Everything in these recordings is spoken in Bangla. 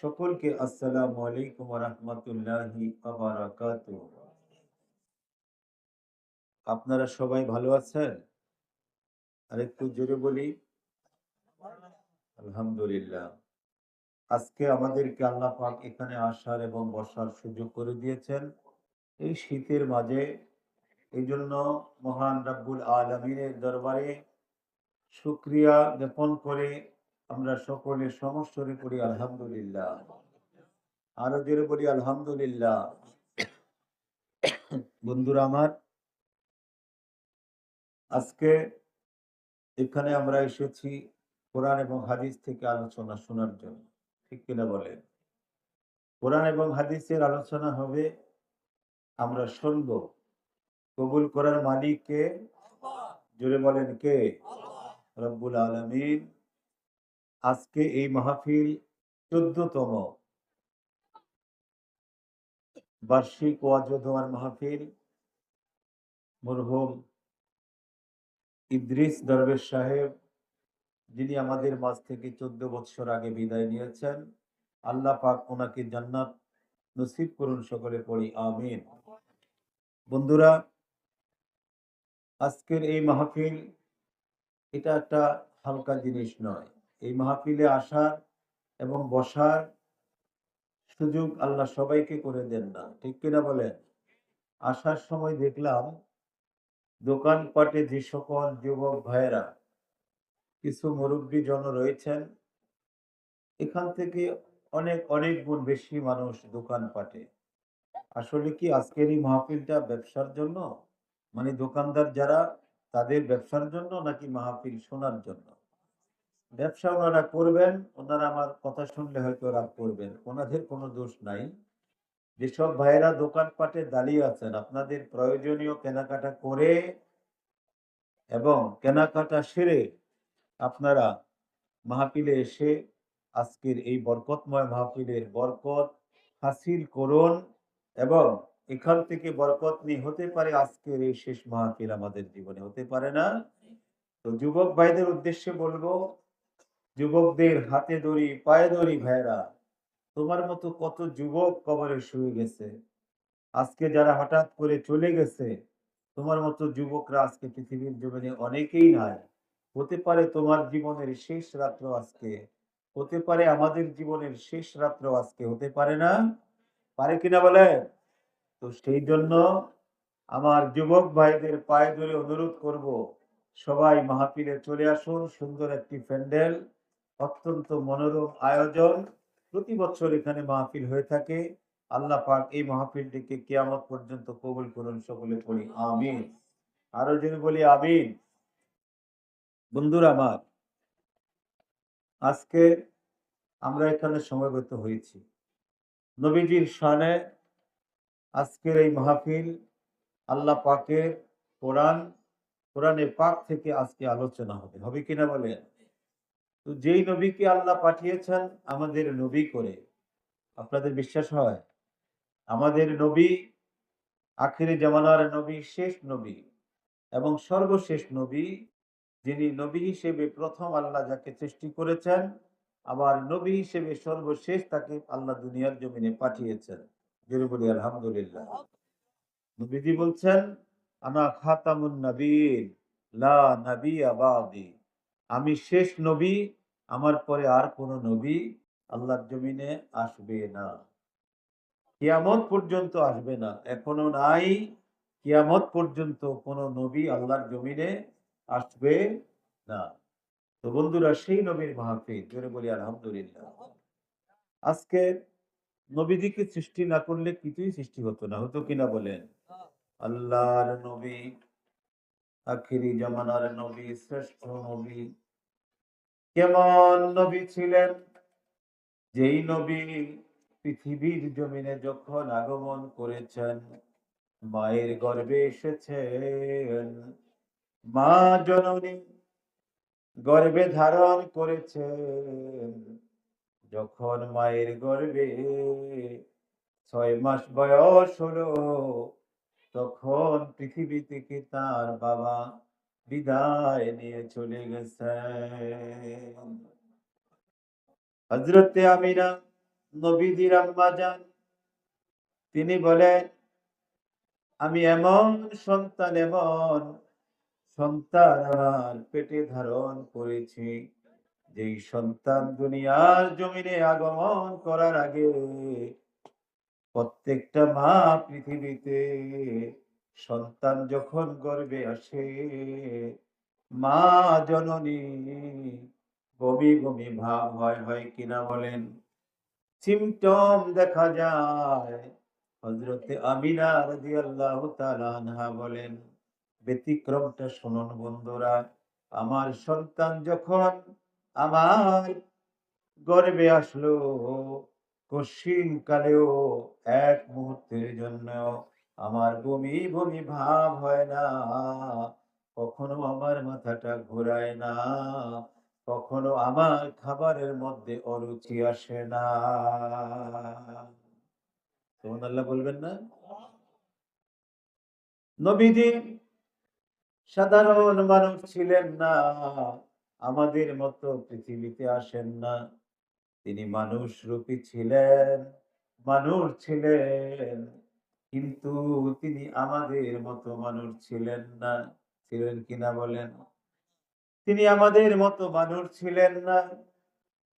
সকলকে আসসালামু আলাইকুম ওয়া রাহমাতুল্লাহি ওয়া বারাকাতুহু। আপনারা সবাই ভালো আছেন? আরেকটু জোরে বলি আলহামদুলিল্লাহ। আজকে আমাদেরকে আল্লাহ পাক এখানে আসার এবং বসার সুযোগ করে দিয়েছেন এই শীতের মাঝে। এইজন্য মহান রাব্বুল আলামিনের দরবারে শুকরিয়া জ্ঞাপন করে আমরা সকলে সমস্বরে পড়ি আলহামদুলিল্লাহ। আরো জোরে বলি আলহামদুলিল্লাহ। বন্ধুরা আমার, আজকে এখানে আমরা এসেছি কোরআন এবং হাদিস থেকে আলোচনা শোনার জন্য। ঠিক কিনা বলেন? কোরআন এবং হাদিসের আলোচনা হবে, আমরা শুনব। কবুল করার মালিক কে? জোরে বলেন কে? রব্বুল আলামিন। আজকে এই মাহফিল 14তম বার্ষিক ওয়াজ ও দোয়ার মাহফিল। মরহুম ইদ্রিস দরবেশ সাহেব, যিনি আমাদের মাঝ থেকে 14 বছর আগে বিদায় নিয়েছেন, আল্লাহ পাক ওনাকে জান্নাত নসিব করুন, সকলে পড়ি আমিন। বন্ধুরা, আজকের এই মাহফিল এটা একটা হালকা জিনিস নয়। এই মাহফিলে আসার এবং বসার সুযোগ আল্লাহ সবাইকে করে দেন না, ঠিক কিনা বলেন? আসার সময় দেখলাম দোকানপাটে যে সকল যুবক ভাইয়েরা, কিছু মুরব্বী জন রয়েছেন, এখান থেকে অনেক অনেক গুণ বেশি মানুষ দোকানপাটে। আসলে কি আজকের এই মাহফিলটা ব্যবসার জন্য? মানে দোকানদার যারা, তাদের ব্যবসার জন্য নাকি মাহফিল শোনার জন্য? ব্যবসা ওনারা করবেন, ওনারা আমার কথা শুনলে হয়তো রাগ করবেন, ওনাদের কোনো দোষ নাই। যেসব ভাইয়েরা দোকানপাটে দাঁড়িয়ে আছেন, আপনাদের প্রয়োজনীয় কেনাকাটা করে এবং কেনাকাটা সেরে আপনারা মাহফিলে এসে আজকের এই বরকতময় মাহফিলের বরকত হাসিল করুন এবং এখান থেকে বরকত নিয়ে হতে পারে আজকের এই শেষ মাহফিল আমাদের জীবনে, হতে পারে না? তো যুবক ভাইদের উদ্দেশ্যে বলবো, যুবকদের হাতে দড়ি পায়ে দড়ি ভাইরা, তোমার মতো কত যুবক কবরে শুয়ে গেছে, আজকে যারা হঠাৎ করে চলে গেছে, তোমার মতো যুবকরা আজকে পৃথিবীর জমিনে অনেকেই নাই। হতে পারে তোমার জীবনের শেষ রাত্র আজকে, হতে পারে আমাদের জীবনের শেষ রাত্র আজকে, হতে পারে না? পারে কিনা বলে? তো সেই জন্য আমার যুবক ভাইদের পায়ে ধরে অনুরোধ করব, সবাই মাহফিলে চলে আসুন। সুন্দর একটি প্যান্ডেল, অত্যন্ত মনোরম আয়োজন, প্রতি বছর এখানে মাহফিল হয়ে থাকে। আল্লাহ পাক এই মাহফিলটিকে কিয়ামত পর্যন্ত কবুল করুন, সকলে পড়ি আমিন। আরো যদি বলি আমিন। বন্ধুরা আমার, আজকে আমরা এখানে সমবেত হয়েছি নবীজির শানে। আজকের এই মাহফিল আল্লাহ পাকের কোরআন, কোরআনে পাক থেকে আজকে আলোচনা হবে, হবে কিনা বলেন? তো যেই নবীকে আল্লাহ পাঠিয়েছেন আমাদের নবী করে, আপনাদের বিশ্বাস হয়? আমাদের নবী আখিরি জামানার নবী, শেষ নবী এবং সর্বশেষ নবী, যিনি নবী হিসেবে প্রথম আল্লাহ যাকে সৃষ্টি করেছেন, আবার নবী হিসেবে সর্বশেষ তাকে আল্লাহ দুনিয়ার জমিনে পাঠিয়েছেন। জোরে বলি আলহামদুলিল্লাহ। নবীজি বলছেন, আনা খাতামুন নবীন লা নবিয়্যা বাদি। আমি শেষ নবী, আমার পরে আর কোন নবী আল্লাহর জমিনে আসবে না, কিয়ামত পর্যন্ত আসবে না, এখনো নাই। কিয়ামত পর্যন্ত কোন নবী আল্লাহর জমিনে আসবে না। তো বন্ধুরা, সেই নবীর মাহফিল, জোরে বলি আলহামদুলিল্লাহ। আজকে নবীজিকে সৃষ্টি না করলে কিছুই সৃষ্টি হতো না, হতো কিনা বলেন? আল্লাহর নবী, আখিরি জামানার নবী, শ্রেষ্ঠ নবী, কেমন নবী ছিলেন? যেই নবী পৃথিবীর জমিনে যখন আগমন করেছেন, মায়ের গর্ভে এসেছেন, মা জননী গর্ভে ধারণ করেছেন। যখন মায়ের গর্ভে 6 মাস বয়স হলো, তখন পৃথিবী থেকে তার বাবা বিদায় নিয়ে চলে গেছেন। হযরতে আমিনা নবীজির আম্মা যান তিনি বলেন, আমি এমন সন্তান আমার পেটে ধারণ করেছি, যেই সন্তান দুনিয়ার জমিনে আগমন করার আগে প্রত্যেকটা মা পৃথিবীতে সন্তান যখন গর্ভে আসে, মা জননী বমি বমি ভাব হয় কিনা বলেন? সিমটম দেখা যায়। হযরতে আমিনা রাদিয়াল্লাহু তাআলা আনহা বলেন, ব্যতিক্রমটা শুনুন বন্ধুরা, আমার সন্তান যখন আমার গর্ভে আসলো, কশিন কালেও এক মুহূর্তের জন্য আমার বমি বমি ভাব হয় না, কখনো আমার মাথাটা ঘোরায় না, কখনো আমার খাবারের মধ্যে অরুচি আসে না। সুবহানাল্লাহ বলবেন না? নবীজি সাধারণ মানুষ ছিলেন না, আমাদের মতো পৃথিবীতে আসেন না। তিনি মানুষ রূপী ছিলেন, মানুষ ছিলেন, কিন্তু তিনি আমাদের মতো মানুষ ছিলেন না। ছিলেন কিনা বলেন? তিনি আমাদের মতো মানুষ ছিলেন না।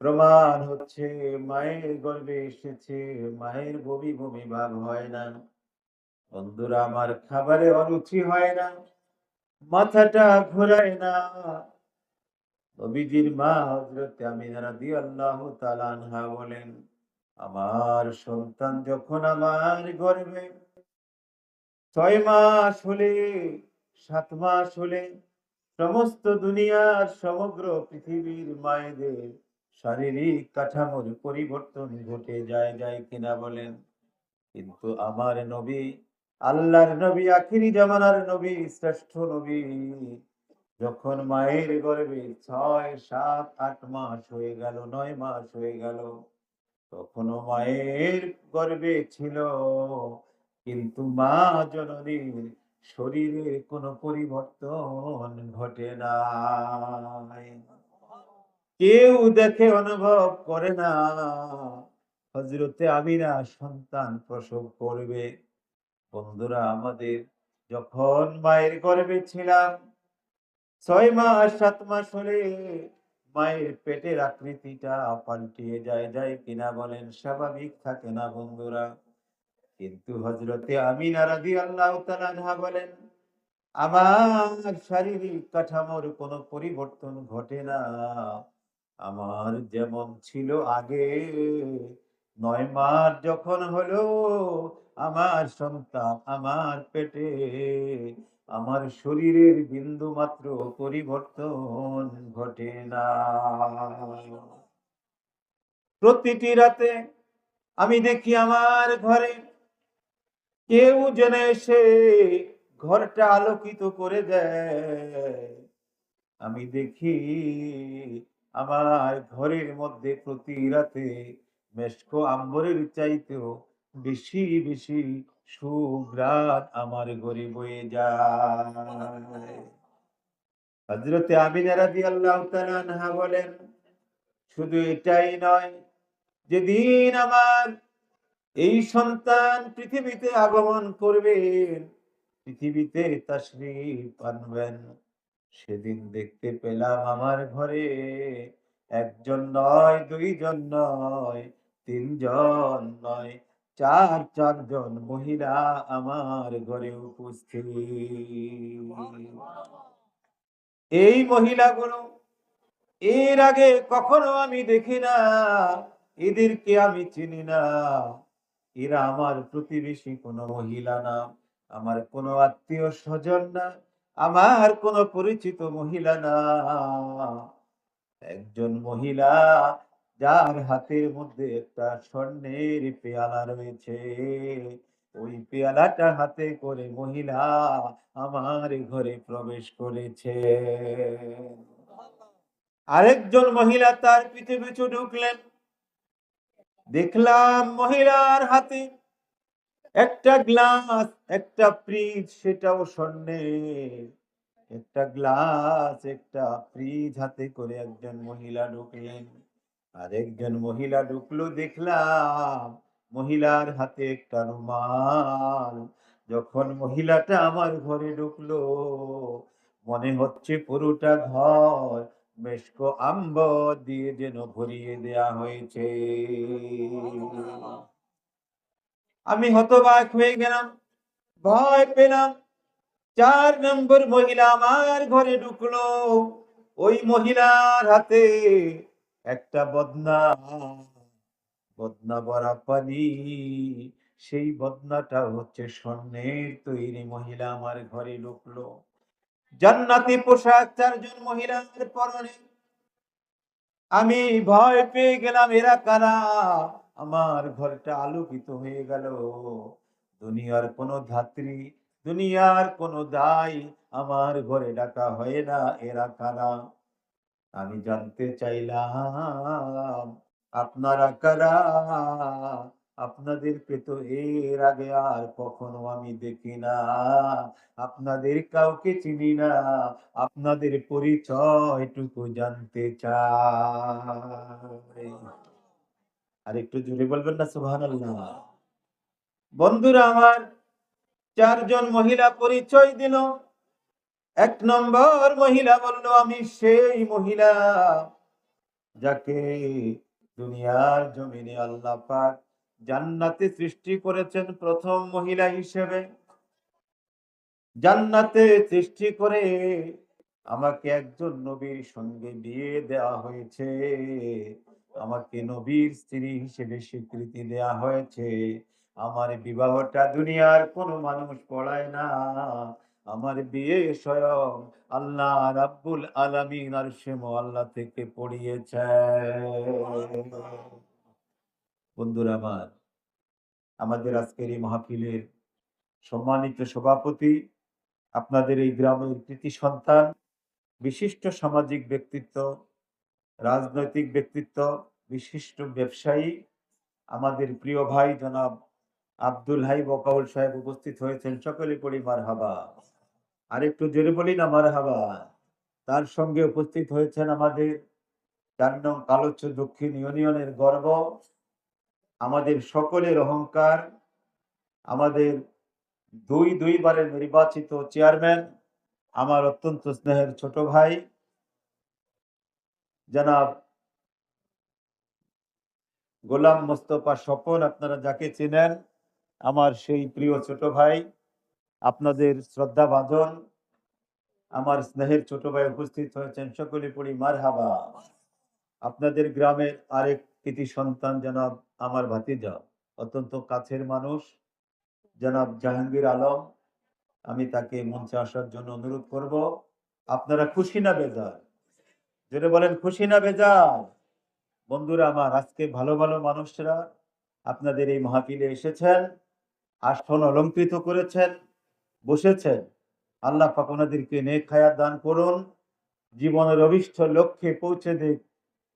প্রমাণ হচ্ছে, মায়ের গর্ভে এসেছে, মায়ের বমি বমি ভাব হয় না। বন্ধুরা আমার, খাবারে অরুচি হয় না, মাথাটা ঘোরায় না। নবীজির মা হযরতে আমিনা রাদিয়াল্লাহু তাআলা আনহা বলেন, আমার সন্তান যখন আমার গর্ভে ৬ মাস হলে, ৭ মাস হলে সমস্ত দুনিয়ার সমগ্র পৃথিবীর মায়েদের শারীরিক কাঠামোর পরিবর্তন ঘটে যায় কিনা বলেন? কিন্তু আমার নবী, আল্লাহর নবী, আখিরি জামানার নবী, শ্রেষ্ঠ নবী, যখন মায়ের গর্ভে ৬, ৭, ৮ মাস হয়ে গেল, ৯ মাস হয়ে গেল, তখনও মায়ের গর্ভে ছিল, কিন্তু মা জননীর শরীরের কোনো পরিবর্তন ঘটে নাই। কেউ দেখে অনুভব করে না হযরতে আমিনা সন্তান প্রসব করবে। বন্ধুরা আমাদের, যখন মায়ের গর্ভে ছিলাম, ৬ মাস ৭ মাস হলে মায়ের পেটের আকৃতিটা পাল্টিয়ে যায় কিনা বলেন? স্বাভাবিক থাকে না বন্ধুরা? কিন্তু হযরতে আমিনা রাদিয়াল্লাহু তাআলা আনহা বলেন, আমার শারীরিক কাঠামোর কোনো পরিবর্তন ঘটে না। আমার যেমন ছিল আগে, ৯ মাস যখন হলো আমার সন্তান আমার পেটে, আমার শরীরের বিন্দু মাত্র পরিবর্তন ঘটে না। প্রতিটি রাতে আমি দেখি আমার ঘরে কেউ যেন এসে ঘরটা আলোকিত করে দেয়। আমি দেখি আমার ঘরের মধ্যে প্রতি রাতে মেশকো আম্বরের চাইতেও বেশি বেশি সুঘ্রাণ আমার ঘরে বয়ে যায়। হযরতে আমিনা রাদিয়াল্লাহু তাআলা আনহা বলেন, শুধু এটাই নয়, যেদিন আমার এই সন্তান পৃথিবীতে আগমন করবেন, পৃথিবীতে তাশরীফ আনবেন, সেদিন দেখতে পেলাম আমার ঘরে একজন নয়, ২ জন নয়, ৩ জন নয়, ৪ জন মহিলা আমার ঘরে উপস্থিত। এই মহিলাগুলো এর আগে কখনো আমি দেখি না, এদেরকে আমি চিনি না। এরা আমার প্রতিবেশী কোনো মহিলা না, আমার কোনো আত্মীয় স্বজন না, আমার কোনো পরিচিত মহিলা না। একজন মহিলা, যার হাতের মধ্যে একটা স্বর্ণের পেয়ালা রয়েছে, ওই পেয়ালাটা হাতে করে মহিলা আমার ঘরে প্রবেশ করেছে। আরেকজন মহিলা তার পিছু পিছু ঢুকলেন। দেখলাম মহিলার হাতে একটা গ্লাস, একটা ফ্রিজ, সেটাও স্বর্ণের। একটা গ্লাস, একটা ফ্রিজ হাতে করে একজন মহিলা ঢুকলেন। আরেকজন মহিলা ঢুকলো, দেখলাম মহিলার হাতে একটা রুমাল। যখন মহিলাটা আমার ঘরে ঢুকলো, মনে হচ্ছে পুরোটা ঘর মেশকো আম্বর দিয়ে যেন ভরিয়ে দেয়া হয়েছে। আমি হতবাক হয়ে গেলাম, ভয় পেলাম। ৪ নম্বর মহিলা আমার ঘরে ঢুকলো। ওই মহিলার হাতে একটা বদনা, বদনা ভরা পানি। সেই বদনাটা হচ্ছে স্বর্ণের তৈরি। মহিলা আমার ঘরে ঢুকলো, জান্নাতি পোশাক ৪ জন মহিলার পরনে। আমি ভয় পেয়ে গেলাম, এরা কারা? আমার ঘরটা আলোকিত হয়ে গেল। দুনিয়ার কোনো ধাত্রী, দুনিয়ার কোনো দায় আমার ঘরে ডাকা হয় না। এরা কারা? আমি জানতে চাইলাম, আপনারা কারা? আপনাদেরকে তো এর আগে আর কখনো আমি দেখি না, আপনাদের কাউকে চিনি না, আপনাদের পরিচয়টুকু জানতে চাই। আর একটু জোরে বলবেন না সুবহানাল্লাহ? বন্ধুরা আমার, ৪ জন মহিলা পরিচয় দিল। ১ নম্বর মহিলা বলল, আমি সেই মহিলা যাকে দুনিয়ার জমিনে আল্লাহ পাক জান্নাতে সৃষ্টি করেছেন প্রথম মহিলা হিসেবে। জান্নাতে সৃষ্টি করে আমাকে একজন নবীর সঙ্গে বিয়ে দেওয়া হয়েছে। আমাকে নবীর স্ত্রী হিসেবে স্বীকৃতি দেওয়া হয়েছে। আমার বিবাহটা দুনিয়ার কোনো মানুষ পড়ায় না। আমার বিয়ে স্বয়ং আল্লাহ রাব্বুল আলামিন আরশে মুআল্লা থেকে পড়িয়েছে। বন্ধুরা আমার, আমাদের আজকের এই মাহফিলের সম্মানিত সভাপতি, আপনাদের এই গ্রামের কৃতি সন্তান, বিশিষ্ট সামাজিক ব্যক্তিত্ব, রাজনৈতিক ব্যক্তিত্ব, বিশিষ্ট ব্যবসায়ী, আমাদের প্রিয় ভাই জনাব আব্দুল হাই বকাউল সাহেব উপস্থিত হয়েছেন। সকলে পড়ি মারহাবা। আরেকটু জোরে বলি না মারহাবা। তার সঙ্গে উপস্থিত হয়েছেন আমাদের ৪ নং কালোচ্চ দক্ষিণ ইউনিয়নের গর্ব, আমাদের সকলের অহংকার, আমাদের দুইবারের নির্বাচিত চেয়ারম্যান, আমার অত্যন্ত স্নেহের ছোট ভাই জনাব গোলাম মোস্তফা স্বপন, আপনারা যাকে চেনেন, আমার সেই প্রিয় ছোট ভাই, আপনাদের শ্রদ্ধাভাজন আমার স্নেহের ছোট ভাই উপস্থিত হয়েছেন। সকলে পড়ি মারহাবা। আপনাদের গ্রামের আরেক কৃতি সন্তান জনাব আমার ভাতিজা, অত্যন্ত কাছের মানুষ, জনাব জাহাঙ্গীর আলম, আমি তাকে মঞ্চে আসার জন্য অনুরোধ করব। আপনারা খুশি না বেজার? জোরে বলেন, খুশি না বেজার? বন্ধুরা আমার, আজকে ভালো ভালো মানুষরা আপনাদের এই মাহফিলে এসেছেন, আসন অলঙ্কৃত করেছেন, বসেছেন। আল্লাহ পাক ওনাদেরকে নেক হায়াত দান করুন, জীবনের অভিষ্ট লক্ষ্যে পৌঁছে দিক।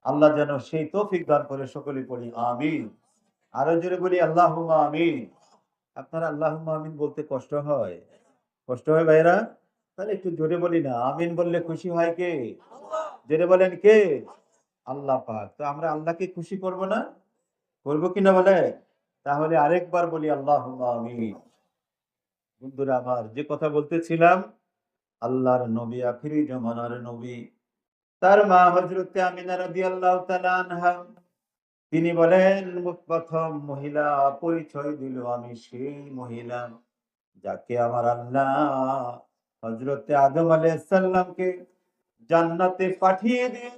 আল্লাহ যেন সেই তৌফিক দান করে। সকলে পড়ি আমিন। আরো জোরে বলি আল্লাহুম্মা আমিন। আপনারা আল্লাহুম্মা আমিন বলতে কষ্ট হয়? কষ্ট হয় ভাইরা? তাহলে একটু জোরে বলি না, আমিন বললে খুশি হয় কে? জোরে বলেন কে? আল্লাহ পাক। তো আমরা আল্লাহকে খুশি করব না? করব কিনা বলে? তাহলে আরেকবার বলি আল্লাহুম্মা আমিন। বন্ধুরা আমার, যে কথা বলতেছিলাম, আল্লাহর নবী, আখিরি জামানার নবী, তার মা হযরতে আমিনা রাদিয়াল্লাহু তাআলা আনহা, তিনি বলেন, প্রথম মহিলা পরিচয় দিল, আমি সেই মহিলা যাকে আমার আল্লাহ হযরতে আদম আলাইহিস সালামকে জান্নাতে পাঠিয়ে দিন।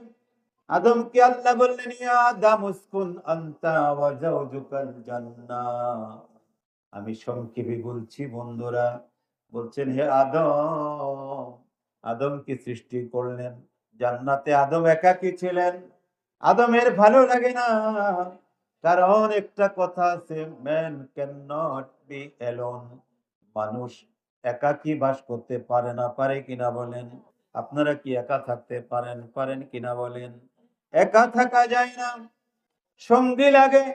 আদমকে আল্লাহ বললেন, ইয়া আদম উসকুন আনতা ওয়া যাওজুকাল জান্নাহ। আমি সংক্ষেপে বলছি বন্ধুরা, বলছেন, হে আদম, আদমকে সৃষ্টি করলেন জান্নাতে। আদম একাকী ছিলেন, আদমের ভালো লাগে না, কারণ একটা কথা আছে, man can not be alone. মানুষ একাকী বাস করতে পারে না। পারে কিনা বলেন? আপনারা কি একা থাকতে পারেন? পারেন কিনা বলেন? একা থাকা যায় না, সঙ্গী লাগে।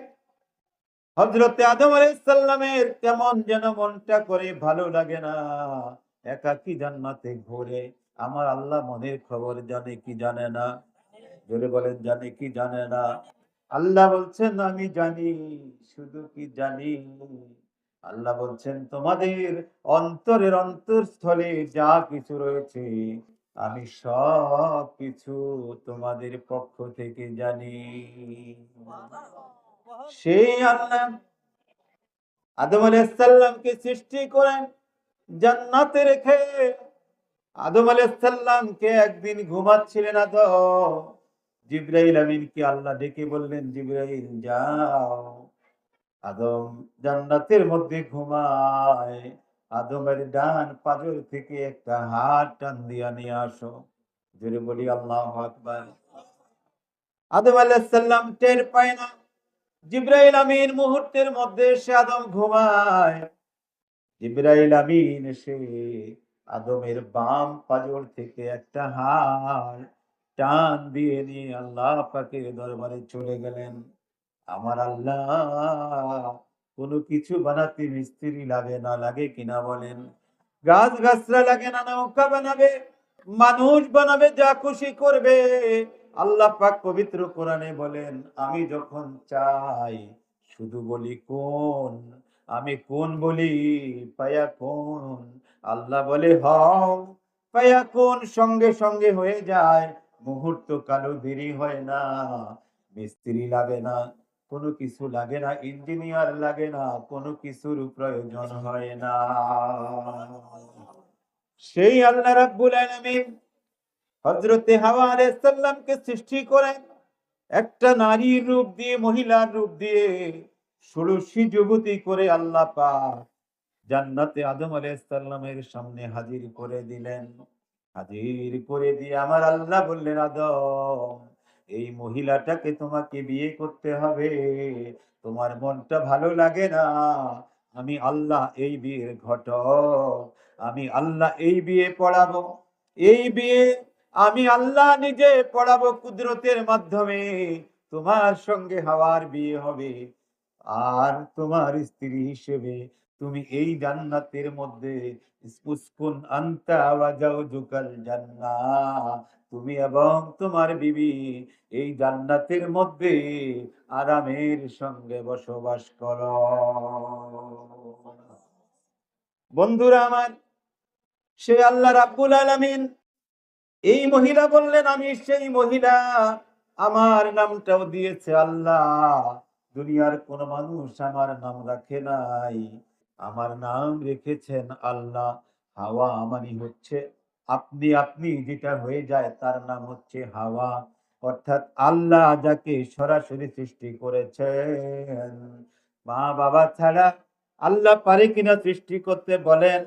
হযরতে আদম আলাইহিস সালামের কেমন যেন মনটা করে ভালো লাগে না, একাকী জান্নাতে ঘুরে। আমার আল্লাহ মনের খবর জানে কি জানে না? জোরে বলেন, জানে কি জানে না? আল্লাহ বলছেন আমি জানি, শুধু কি জানি, আল্লাহ বলছেন তোমাদের অন্তরের অন্তঃস্থলে যা কিছু রয়েছে আমি সব কিছু তোমাদের পক্ষ থেকে জানি। সেই আল্লাহ আদম আলাইহিস সালামকে সৃষ্টি করেন জান্নাতে রেখে। আদম আলাইহিস সালামকে একদিন ঘুমাচ্ছিলেন আদম, জিবরাইল আমিনকে আল্লাহ ডেকে বললেন, জিবরাইল যাও, আদম জান্নাতের মধ্যে ঘুমায়, আদমের ডান পাজর থেকে একটা হাত টান দিয়া নিয়ে আসো। জোরে বলি আল্লাহু আকবার। আদম আলাইহিস সালাম টের পায় না, জিবরাইল আমিন মুহূর্তের মধ্যে এসে আদম ঘুমায়। জিবরাইল আমিন এসে আদমের বাম পাজর থেকে একটা হাড় টান দিয়ে নিয়ে আল্লাহ পাকের দরবারে চলে গেলেন। আমার আল্লাহ কোনো কিছু বানাতে মিস্ত্রি লাগে না, লাগে কিনা বলেন? গাছ গাছরা লাগে না, নৌকা বানাবে, মানুষ বানাবে, যা খুশি করবে। আল্লাহ পাক পবিত্র কোরআনে বলেন, আমি যখন চাই শুধু বলি কোন, আমি কোন বলি, পায়া কোন। আল্লাহ বলে হও, পায়া কোন, সঙ্গে সঙ্গে হয়ে যায়, মুহূর্ত কালো দেরি হয় না। মিস্ত্রি লাগে না, কোনো কিছু লাগে না, ইঞ্জিনিয়ার লাগে না, কোনো কিছুর প্রয়োজন হয় না। সেই আল্লাহ রাব্বুল আলামিন হযরতে হাওয়া আলাইহিস সালামকে সৃষ্টি করেন একটা নারীর রূপ দিয়ে, মহিলার রূপ দিয়ে, ষোড়শী যুবতী করে আল্লাহ পাক জান্নাতে আদম আলাইহিস সালামের সামনে হাজির করে দিলেন। হাজির করে দিয়ে আমার আল্লাহ বললেন, আদম এই মহিলাটাকে তোমাকে বিয়ে করতে হবে। তোমার মনটা ভালো লাগে না, আমি আল্লাহ এই বিয়ের ঘটক, আমি আল্লাহ এই বিয়ে পড়াবো। এই বিয়ে আমি আল্লাহ নিজে পড়াবো, কুদরতের মাধ্যমে তোমার সঙ্গে হাওয়ার বিয়ে হবে। আর তোমার স্ত্রী হিসেবে তুমি এই জান্নাতের মধ্যে উসকুন আনতা ওয়া জাওজুকাল জান্নাহ, তুমি এবং তোমার বিবি এই জান্নাতের মধ্যে আরামের সঙ্গে বসবাস করো। বন্ধুরা আমার, সে আল্লাহ রাব্বুল আলামিন, এই মহিলা বললেন আমি সেই মহিলা, আমার নামটাও দিয়েছে আল্লাহ। দুনিয়ার কোন মানুষ আমার নাম রাখে নাই, আমার নাম রেখেছেন আল্লাহ। হাওয়া মানে হচ্ছে আপনি আপনি যেটা হয়ে যায় তার নাম হচ্ছে হাওয়া, অর্থাৎ আল্লাহ যাকে সরাসরি সৃষ্টি করেছেন। মা বাবা ছাড়া আল্লাহ পারে কিনা সৃষ্টি করতে বলেন?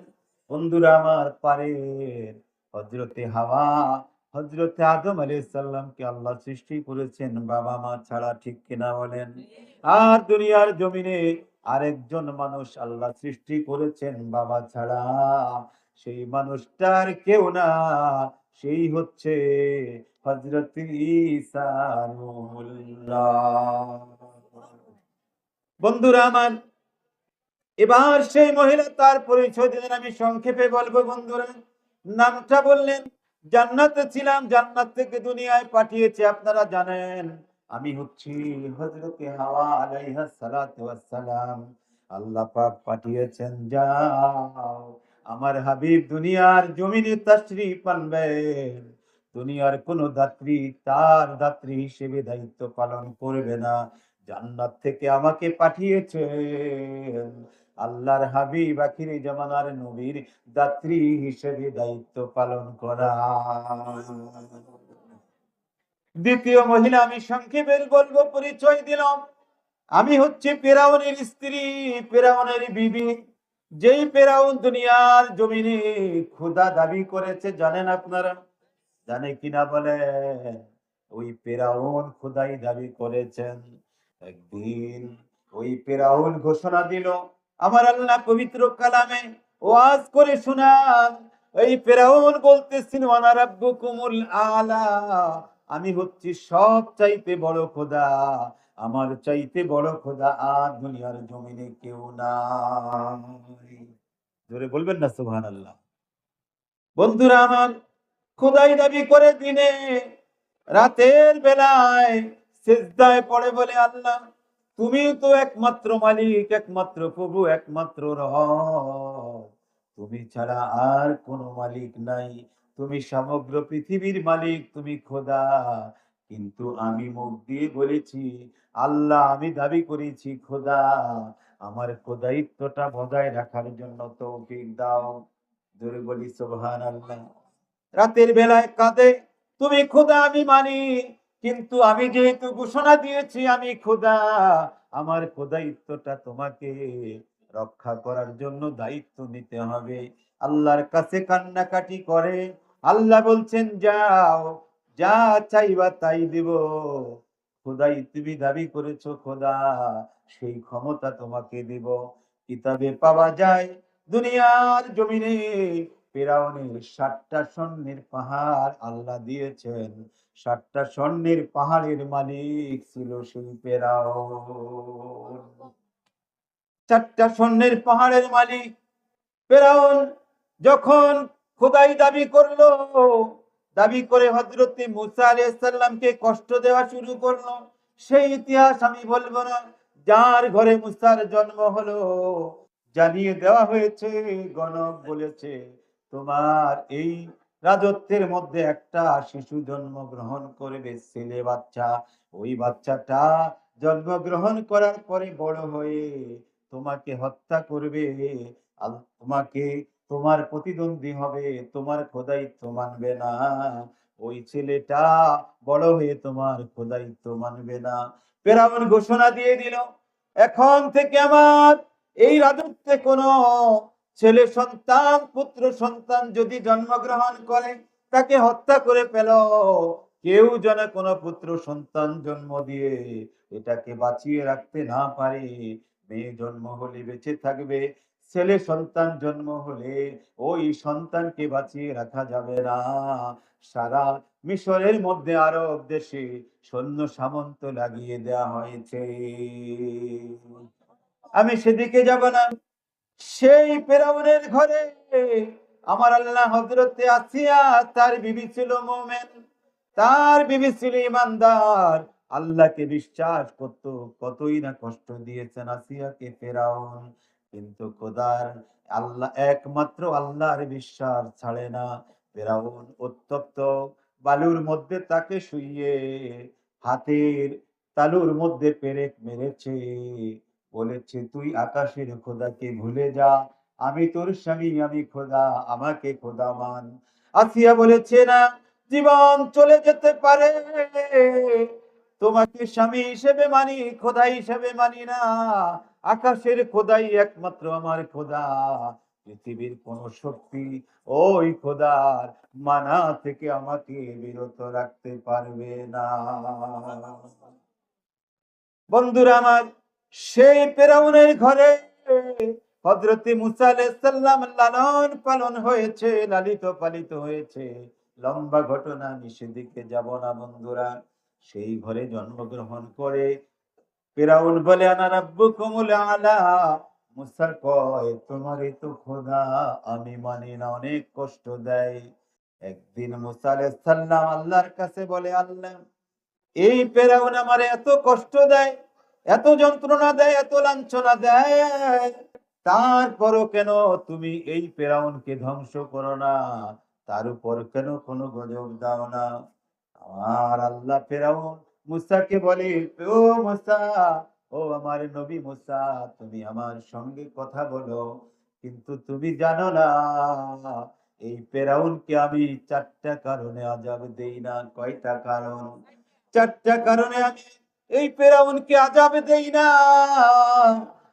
বন্ধুরা আমার, পারে। হযরতে হাওয়া, হযরতে আদম আলাইহিস সালামকে আল্লাহ সৃষ্টি করেছেন বাবা মা ছাড়া, ঠিক কিনা বলেন? আর দুনিয়ার জমিনে আরেকজন মানুষ আল্লাহ সৃষ্টি করেছেন বাবা ছাড়া, সেই মানুষটার কেউ না, সেই হচ্ছে হযরতে ঈসা রূহুল্লাহ। বন্ধুরা আমার, এবার সেই মহিলা তার পরিচয় দিলেন, আমি সংক্ষেপে বলবো বন্ধুরা। নামটা বললেন, জান্নাতে ছিলাম, জান্নাত থেকে দুনিয়ায় পাঠিয়েছে আপনারা জানেন, আমি হচ্ছি হযরতে হাওয়া আলাইহাস সালাতু ওয়াস সালাম। আল্লাহ পাক পাঠিয়েছেন, যাও আমার হাবিব দুনিয়ার জমিনে তাশরীফ আনবেন। দুনিয়ার কোন দাত্রী তার দাত্রী হিসেবে দায়িত্ব পালন করবে না, জান্নাত থেকে আমাকে পাঠিয়েছেন আল্লাহর হাবিব আখিরি জামানার নবীর দাত্রী হিসেবে দায়িত্ব পালন করা। দ্বিতীয় মহিলা আমি সংক্ষেপে বলবো, পরিচয় দিলাম, আমি হচ্ছে ফেরাউনের স্ত্রী, ফেরাউনের বিবি। যেই ফেরাউন দুনিয়ার জমিনে খোদা দাবি করেছে, জানেন আপনারা? জানে কিনা বলেন? ওই ফেরাউন খোদাই দাবি করেছেন। একদিন ওই ফেরাউন ঘোষণা দিল, আমার আল্লাহ পবিত্র কালামে ওয়াজ করে শোনান। এই ফেরাউন বলতেছিল, আনা রাব্বুকুমুল আলা, আমি হচ্ছি সব চাইতে বড় খোদা, আমার চাইতে বড় খোদা আর দুনিয়ার জমিনে কেউ নাই। জোরে বলবেন না সুবহানাল্লাহ? বন্ধুরা আমার, খোদাই দাবি করে দিনে রাতের বেলায় সিজদায় পড়ে বলে, আল্লাহ তুমি তো একমাত্র মালিক, একমাত্র প্রভু, একমাত্র রব, তুমি ছাড়া আর কোনো মালিক নাই, তুমি সমগ্র পৃথিবীর মালিক, তুমি খোদা। কিন্তু আমি মুখ দিয়ে বলেছি আল্লাহ, আমি দাবি করেছি খোদা, আমার খোদাইত্বটা বজায় রাখার জন্য তৌফিক দাও। জোরে বলি সুবহানাল্লাহ। রাতের বেলায় কাঁদে, তুমি খোদা আমি মানি, কিন্তু আমি যেহেতু ঘোষণা দিয়েছি আমি খোদা, আমার খোদাইত্বটা তোমাকে রক্ষা করার জন্য দায়িত্ব নিতে হবে। আল্লাহর কাছে কান্নাকাটি করে। আল্লাহ বলছেন যাও, যা চাইবা তাই দিব। খোদাই তুমি দাবি করেছো খোদা, সেই ক্ষমতা তোমাকে দিব। কিতাবে পাওয়া যায় দুনিয়ার জমিনে ফেরাউনের ৭টা স্বর্ণের পাহাড় আল্লাহ দিয়েছেন। ৭টা স্বর্ণের পাহাড়ের মালিক ছিল সেই ফেরাউন। ৪টা স্বর্ণের পাহাড়ের মালিক ফেরাউন যখন খোদাই দাবি করলো, দাবি করে হযরতে মুসা আলাইহিস সালামকে কষ্ট দেওয়া শুরু করলো। সেই ইতিহাস আমি বলবো না। যার ঘরে মুসার জন্ম হলো, জানিয়ে দেওয়া হয়েছে, গণক বলেছে তোমার এই রাজত্বের মধ্যে একটা শিশু জন্মগ্রহণ করবে, ছেলে বাচ্চা। ওই বাচ্চাটা জন্মগ্রহণ করার পরে বড় হয়ে তোমাকে হত্যা করবে, তোমাকে তোমার প্রতিদ্বন্দ্বী হবে, তোমার খোদাইত্ব মানবে না। ওই ছেলেটা বড় হয়ে তোমার খোদাইত্ব মানবে না। ফেরাউন ঘোষণা দিয়ে দিল, এখন থেকে আমার এই রাজত্বে কোনো ছেলে সন্তান, পুত্র সন্তান যদি জন্মগ্রহণ করে তাকে হত্যা করে ফেল। কেউ যেন কোনো পুত্র সন্তান জন্ম দিয়ে এটাকে বাঁচিয়ে রাখতে না পারে। মেয়ে জন্ম হলে বেঁচে থাকবে, ছেলে সন্তান জন্ম হলে ওই সন্তানকে বাঁচিয়ে রাখা যাবে না। সারা মিশরের মধ্যে আরব দেশে সৈন্য সামন্ত লাগিয়ে দেওয়া হয়েছে। আমি সেদিকে যাব না। সেই ফেরাউনের ঘরে আমার আল্লাহ হযরতে আসিয়া, তার বিবি ছিল মুমিন, তার বিবি ছিল ইমানদার, আল্লাহকে বিশ্বাস করত। কতই না কষ্ট দিয়েছেন আসিয়াকে ফেরাউন, কিন্তু খোদার আল্লাহ একমাত্র আল্লাহর বিশ্বাস ছাড়ে না। ফেরাউন উত্তপ্ত বালুর মধ্যে তাকে শুইয়ে হাতের তালুর মধ্যে পেরেক মেরেছে, বলেছে তুই আকাশের খোদাকে ভুলে যা, আমি তোর স্বামী, আমি খোদা, আমাকে খোদা মান। আসিয়া বলেছে না, জীবন চলে যেতে পারে, তোমাকে স্বামী হিসেবে মানি, খোদা হিসেবে মানি না। আকাশের খোদাই একমাত্র আমার খোদা, পৃথিবীর কোন শক্তি ওই খোদার মানা থেকে আমাকে বিরত রাখতে পারবে না। বন্ধুরা আমার, সেই ফেরাউনের ঘরে হযরতে মুসা আলাইহিস সালাম লালন পালন হয়েছে, লালিত পালিত হয়েছে। লম্বা ঘটনা, আমি সেদিকে যাব না বন্ধুরা। সেই ঘরে জন্মগ্রহণ করে ফেরাউন বলে আনা রাব্বুকুমুল আলা। মুসা কয় তোমারই তো খোদা, আমি মানি না, অনেক কষ্ট দেয়। একদিন মুসা আলাইহিস সালাম আল্লাহর কাছে বলে, আল্লাহ এই ফেরাউন আমারে এত কষ্ট দেয়, এত যন্ত্রণা দেয়, এত লাঞ্ছনা দেয়, তারপরও কেন তুমি এই ফেরাউনকে ধ্বংস করো না? তার উপর কেন কোনো গজব দাও না? আমার আল্লাহ ফেরাউন মুসাকে বলে, ও মুসা, ও আমার নবী মুসা, তুমি আমার সঙ্গে কথা বলো, কিন্তু তুমি জানো না এই ফেরাউনকে আমি 4টা কারণে আযাব দেই না। কয়টা কারণ? 4টা কারণে আমি এই ফেরাউনকে আযাব দেই না।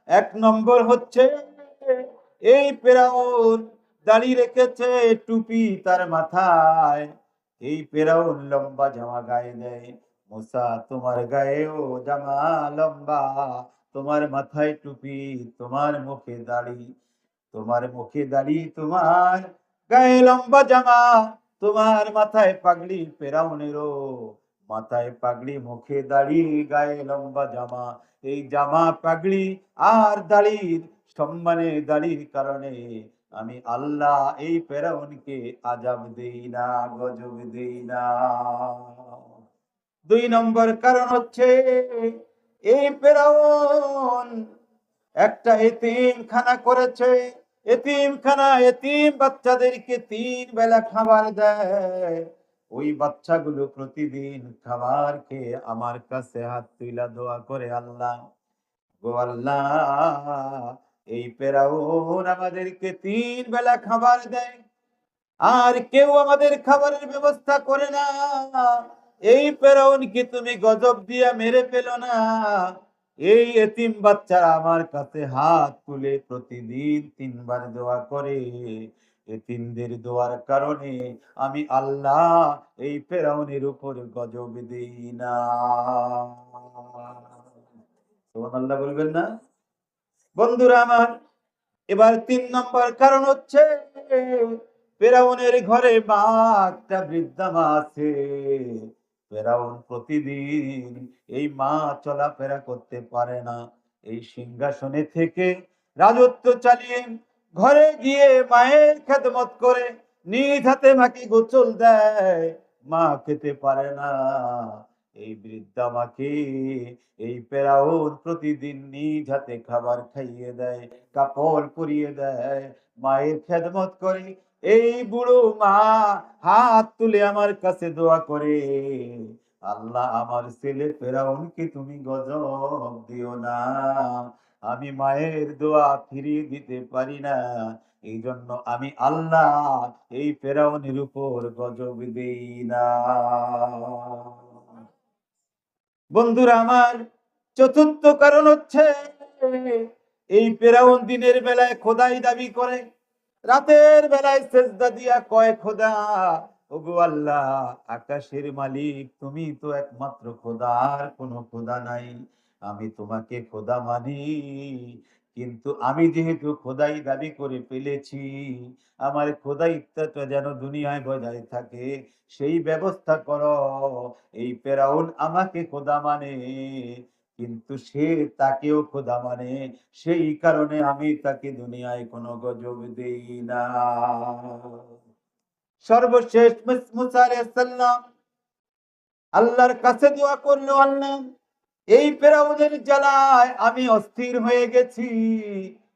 1 নম্বর হচ্ছে, এই ফেরাউন দাড়ি রেখেছে, টুপি তার মাথায়। এই ফেরাউন লম্বা জামা গায়ে দেয়। মুসা তোমার গায়েও জামা লম্বা, তোমার মাথায় টুপি, তোমার মুখে দাড়ি, তোমার মুখে দাড়ি, তোমার গায়ে লম্বা জামা, তোমার মাথায় পাগড়ি। ফেরাউনেরও মাথায় পাগড়ি, মুখে দাড়ি, গায়ে লম্বা জামা। এই জামা, পাগড়ি আর দাড়ির সম্মানে, দাড়ির কারণে আমি আল্লাহ এই ফেরাউনকে আযাব দেই না, গজব দেই না। 2 নম্বর কারণ হচ্ছে এই ফেরাউন একটা এতিমখানা করেছে। এতিমখানা এতিম বাচ্চাদেরকে 3 বেলা খাবার দেয়। ওই বাচ্চাগুলো প্রতিদিন খাবার খেয়ে আমার কাছে হাত তুইলা দোয়া করে, আল্লাহ গো আল্লাহ, এই ফেরাউন আমাদেরকে 3 বেলা খাবার দেয় আর কেউ আমাদের খাবারের ব্যবস্থা করে না। এই ফেরাউনকে তুমি গজব দিয়া মেরে ফেলো না। এই এতিম বাচ্চারা আমার কাছে হাত তুলে প্রতিদিন 3 বার দোয়া করে। এতিমদের দোয়ার কারণে আমি আল্লাহ এই ফেরাউনের উপর গজব দেই না। সুবহানাল্লাহ বলবেন না? বন্ধুরা আমার, এবার 3 নম্বর কারণ হচ্ছে ফেরাউনের ঘরে মা, একটা বৃদ্ধা মা আছে। ফেরাউন প্রতিদিন এই মা চলাফেরা করতে পারে না। এই সিংহাসনে থেকে রাজত্ব চালিয়ে ঘরে গিয়ে মায়ের খেদমত করে নিজ হাতে মাকে গোসল দেয়। মা খেতে পারে না। এই বৃদ্ধা মাকে এই ফেরাউন প্রতিদিন নিজ হাতে খাবার খাইয়ে দেয়, কাপড় পরিয়ে দেয়, মায়ের খেদমত করে। এই বুড়ো মা হাত তুলে আমার কাছে দোয়া করে, আল্লাহ আমার ছেলে ফেরাউনকে তুমি গজব দিও না। আমি মায়ের দোয়া ফিরিয়ে দিতে পারি না, এই জন্য আমি আল্লাহ এই ফেরাউনের উপর গজব দেই না। বন্ধুরা আমার, চতুর্থ কারণ হচ্ছে এই ফেরাউন দিনের বেলায় খোদাই দাবি করে, রাতের বেলায় সেজদা দিয়া কয়, খোদা ওগো আল্লাহ, আকাশের মালিক তুমি তো একমাত্র খোদা, আর কোনো খোদা নাই। আমি তোমাকে খোদা মানি, কিন্তু আমি যেহেতু খোদাই দাবি করে ফেলেছি, আমার খোদাইত্বটা যেন দুনিয়ায় বজায় থাকে, সেই ব্যবস্থা করো। এই ফেরাউন আমাকে খোদা মানে, কিন্তু সে তাকেও খোদা মানে, সেই কারণে আমি তাকে দুনিয়ায় কোনো গজব দেই না। সর্বশেষ মুসা আলাইহিস সালাম আল্লাহর কাছে দোয়া করলো, আল্লাহ এই ফেরাউনের জ্বালায় আমি অস্থির হয়ে গেছি,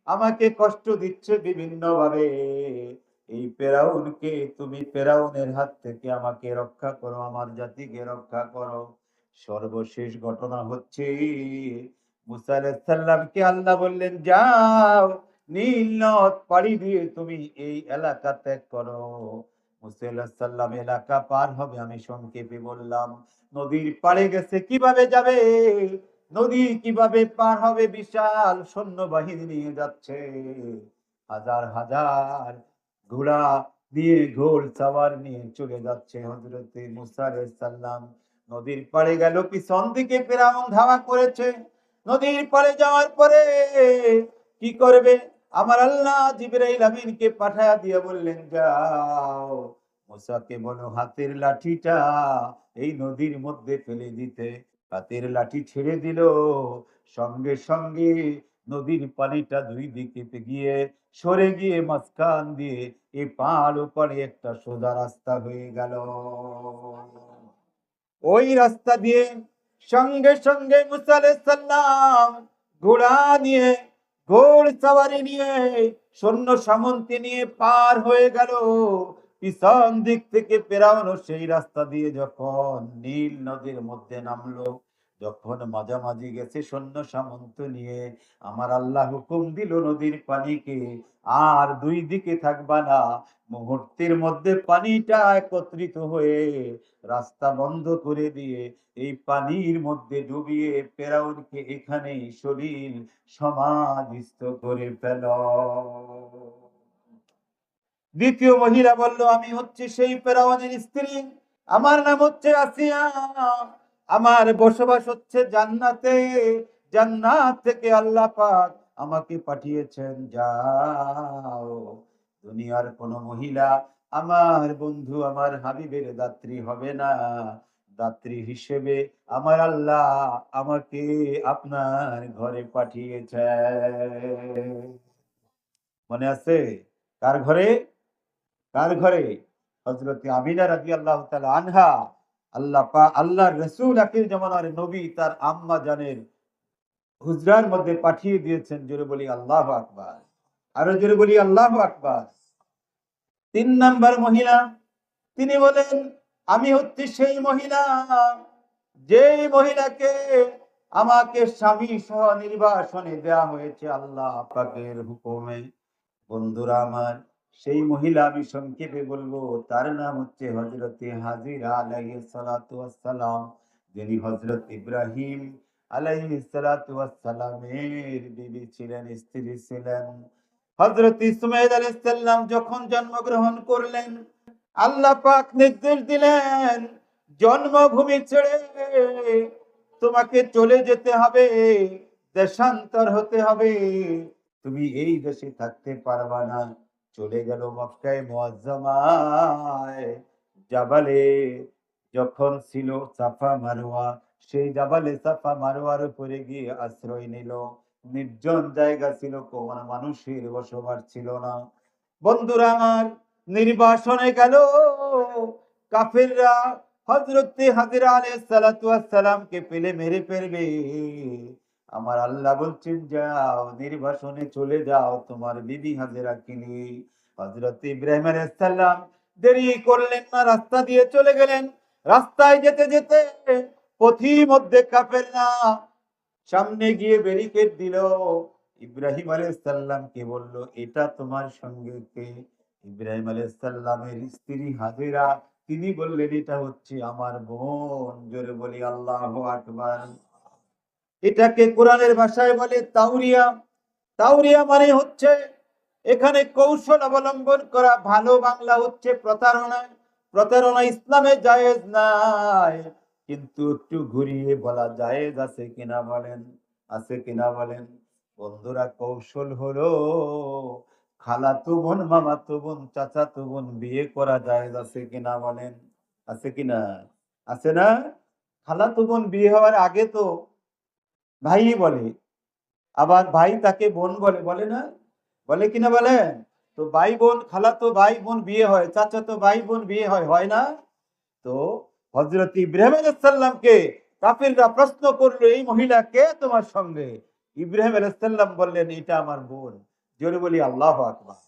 আমাকে কষ্ট দিচ্ছে বিভিন্ন ভাবে। এই ফেরাউনকে তুমি ফেরাউনের হাত থেকে আমাকে রক্ষা করো, আমার জাতিকে রক্ষা করো। সর্বশেষ ঘটনা হচ্ছে মুসা আলাইহিস সালামকে আল্লাহ বললেন, যাও নীল নদ পাড়ি দিয়ে তুমি এই এলাকা ত্যাগ করো। মুসা আলাইহিস সালাম এলাকা পার হবে, আমি সংক্ষেপে বললাম, নদীর পাড়ে গেছে, কিভাবে যাবে? নদী কিভাবে পার হবে? বিশাল সৈন্যবাহিনী নিয়ে যাচ্ছে, হাজার হাজার ঘোড়া নিয়ে, ঘোড় সাওয়ার নিয়ে চলে যাচ্ছে। হযরতে মুসা আলাইহিস সালাম নদীর পাড়ে গেল, পিছন দিকে ফিরআউন ধাওয়া করেছে। নদীর পাড়ে যাওয়ার পরে কি করবে? আমার আল্লাহ জিবরাইল আমিনকে পাঠায়া দিয়ে বললেন, যাও মুসাকে বলো হাতের লাঠিটা এই নদীর মধ্যে ফেলে দিতে। হাতের লাঠি ছেড়ে দিল, সঙ্গে সঙ্গে নদীর পানিটা দুই দিকে গিয়ে সরে গিয়ে মাঝখান দিয়ে এপার ওপারে একটা সোজা রাস্তা হয়ে গেল। ওই রাস্তা দিয়ে সঙ্গে সঙ্গে মুসা আলাইহিস সালাম ঘোড়া নিয়ে, ঘোড় সাওয়ারি নিয়ে, সৈন্য সামন্তি নিয়ে পার হয়ে গেল। পিছন দিক থেকে ফেরাউন সেই রাস্তা দিয়ে যখন নীল নদীর মধ্যে নামলো, যখন মাঝামাঝি গেছে সৈন্য সামন্ত নিয়ে, আমার আল্লাহ হুকুম দিল নদীর পানিকে, আর দুই দিকে থাকবা না। মুহূর্তের মধ্যে পানিটা একত্রিত হয়ে রাস্তা বন্ধ করে দিয়ে এই পানির মধ্যে ডুবিয়ে ফেরাউনকে এখানেই শরীর সমাধিস্থ করে ফেল। দ্বিতীয় মহিলা বলল, আমি হচ্ছে সেই ফেরাউনের স্ত্রী, আমার নাম হচ্ছে আসিয়া, আমার বসবাস হচ্ছে জান্নাতে, জান্নাত থেকে আল্লাহ পাক আমাকে পাঠিয়েছেন, যাও দুনিয়ার কোন মহিলা আমার বন্ধু আমার হাবিবের দাত্রী হবে না। দাত্রী হিসেবে আমার আল্লাহ আমাকে আপনার ঘরে পাঠিয়েছেন। মনে আছে? কার ঘরে? কার ঘরে? হযরত আমিনা রাদিয়াল্লাহু তাআলা আনহা আল্লাহর রাসূল আখির জামানার নবী তার আম্মা জানের হুজরার মধ্যে পাঠিয়ে দিয়েছেন। জোরে বলি আল্লাহু আকবার। আরো জোরে বলি আল্লাহু আকবার। ৩ নাম্বার মহিলা, তিনি বলেন, আমি হচ্ছি সেই মহিলা যেই মহিলাকে আমাকে স্বামী সহ নির্বাসনে দেয়া হয়েছে আল্লাহ পাকের হুকুমে। বন্ধুরা আমার, সেই মহিলা আমি সংক্ষেপে বলবো, তার নাম হচ্ছে হযরতে হাজিরা আলাইহিস সালাতু ওয়াস সালাম, যিনি হযরত ইব্রাহিম আলাইহিস সালাতু ওয়াস সালামের বিবি ছিলেন, স্ত্রী ছিলেন। হযরত ইসমাঈল আলাইহিস সালাম যখন জন্মগ্রহণ করলেন, আল্লাহ পাক নির্দেশ দিলেন, জন্মভূমি ছেড়ে তোমাকে চলে যেতে হবে, দেশান্তর হতে হবে, তুমি এই দেশে থাকতে পারবা না। চলে গেল মক্কায়ে মুআজ্জামায়, জাবালে যখন ছিল সাফা মারওয়া, সেই জাবালে সাফা মারওয়ার উপরে গিয়ে আশ্রয় নিল। নির্জন জায়গা ছিল, কোনো মানুষের বসবাস ছিল না। বন্ধুরা আমার, নির্বাসনে গেল কাফেররা হযরতে হাজিরা আলাইহিস সালাতু ওয়াস সালামকে পেলে মেরে ফেলবে। আমার আল্লাহ বলছেন, যাও নির্বাসনে চলে যাও তোমার বিবি হাজেরাকে নিয়ে। হযরত ইব্রাহিম আলাইহিস সালাম দেরি করলেন না, রাস্তা দিয়ে চলে গেলেন। রাস্তায় যেতে যেতে পথির মধ্যে কাফেররা সামনে গিয়ে ব্যারিকেড দিল। ইব্রাহিম আলাইহিস সালামকে বলল, এটা তোমার সঙ্গে কে? ইব্রাহিম আলাইহিস সালামের স্ত্রী হাজেরা, তিনি বললেন, এটা হচ্ছে আমার বোন। জোরে বলি আল্লাহু আকবার। এটাকে কোরআনের ভাষায় বলে তাওরিয়া। তাওরিয়া মানে হচ্ছে এখানে কৌশল অবলম্বন করা, ভালো বাংলা হচ্ছে প্রতারণা। প্রতারণা ইসলামে জায়েজ নাই, কিন্তু একটু ঘুরিয়ে বলা জায়েজ আছে কিনা বলেন, আছে কিনা বলেন। বন্ধুরা, কৌশল হলো খালাতো বোন, মামাতো বোন, চাচাতো বোন বিয়ে করা জায়েজ আছে কিনা বলেন, আছে কিনা? আছে না? খালাতো বোন বিয়ে হওয়ার আগে তো ভাই বলে, আবার ভাই তাকে বোন বলে, বলে না? বলে কিনা বলেন? তো ভাই বোন, খালাতো ভাই বোন বিয়ে হয়, চাচাতো ভাই বোন বিয়ে হয়, হয় না? তো হযরত ইব্রাহিম আলাইহিস সালামকে কাফিররা প্রশ্ন করলো, এই মহিলা কে তোমার সঙ্গে? ইব্রাহিম আলাইহিস সালাম বললেন, এটা আমার বোন। জোরে বলি আল্লাহু আকবার।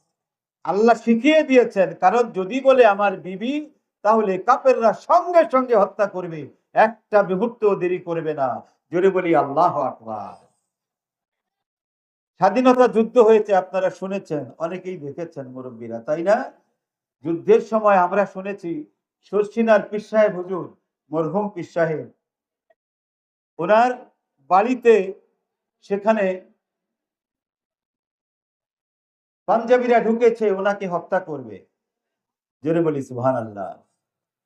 আল্লাহ শিখিয়ে দিয়েছেন, কারণ যদি বলে আমার বিবি, তাহলে কাফেররা সঙ্গে সঙ্গে হত্যা করবে, একটা মুহূর্ত দেরি করবে না। জোরে বলি আল্লাহু আকবার। স্বাধীনতা যুদ্ধ হয়েছে, আপনারা শুনেছেন, অনেকেই দেখেছেন মুরব্বীরা, তাই না? যুদ্ধের সময় আমরা শুনেছি শর্ষিনার পীর সাহেব হুজুর, মরহুম পীর সাহেব, ওনার বাড়িতে সেখানে পাঞ্জাবিরা ঢুকেছে ওনাকে হত্যা করবে। জোরে বলি সুবহানাল্লাহ।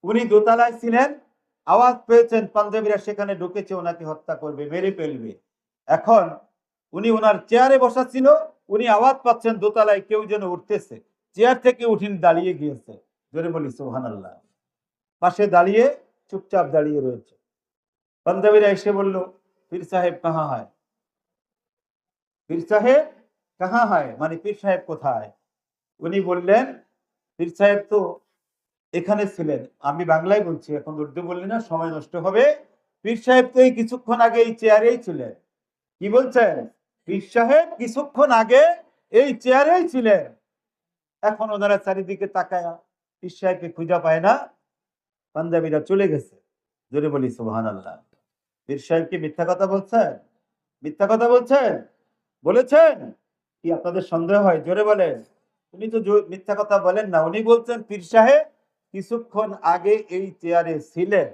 উনি দোতলায় ছিলেন, আওয়াজ পেয়েছেন পাঞ্জাবিরা সেখানে ঢুকেছে, ওনাকে হত্যা করবে, মেরে ফেলবে। এখন উনি ওনার চেয়ারে বসা ছিল, উনি আওয়াজ পাচ্ছেন দোতলায় কেউ যেন উঠতেছে, চেয়ার থেকে উঠিন দাঁড়িয়ে গিয়েছে। জোরে বলি সুবহানাল্লাহ। পাশে দাঁড়িয়ে চুপচাপ দাঁড়িয়ে রয়েছে। পাঞ্জাবিরা এসে বলল, পীর সাহেব কাহা হয়? পীর সাহেব কাহা হয় মানে পীর সাহেব কোথায়? উনি বললেন, পীর সাহেব তো এখানে ছিলেন। আমি বাংলায় বলছি, এখন উর্দু বললি না, সময় নষ্ট হবে। পীর সাহেব তো এই কিছুক্ষণ আগে এই চেয়ারেই ছিলেন। কি বলছেন? পীর সাহেব কিছুক্ষণ আগে এই চেয়ারেই ছিলেন। এখন ওনারা চারিদিকে তাকায় পীর সাহেবকে খুঁজে পায় না, পাঞ্জাবিরা চলে গেছে। জোরে বলি সুবহানাল্লাহ। পীর সাহেব কি মিথ্যা কথা বলছেন? মিথ্যা কথা বলছেন? বলেছেন? কি আপনাদের সন্দেহ হয়? জোরে বলেন। উনি তো মিথ্যা কথা বলেন না, উনি বলছেন পীর সাহেব কিছুক্ষণ আগে এই চেয়ারে ছিলেন।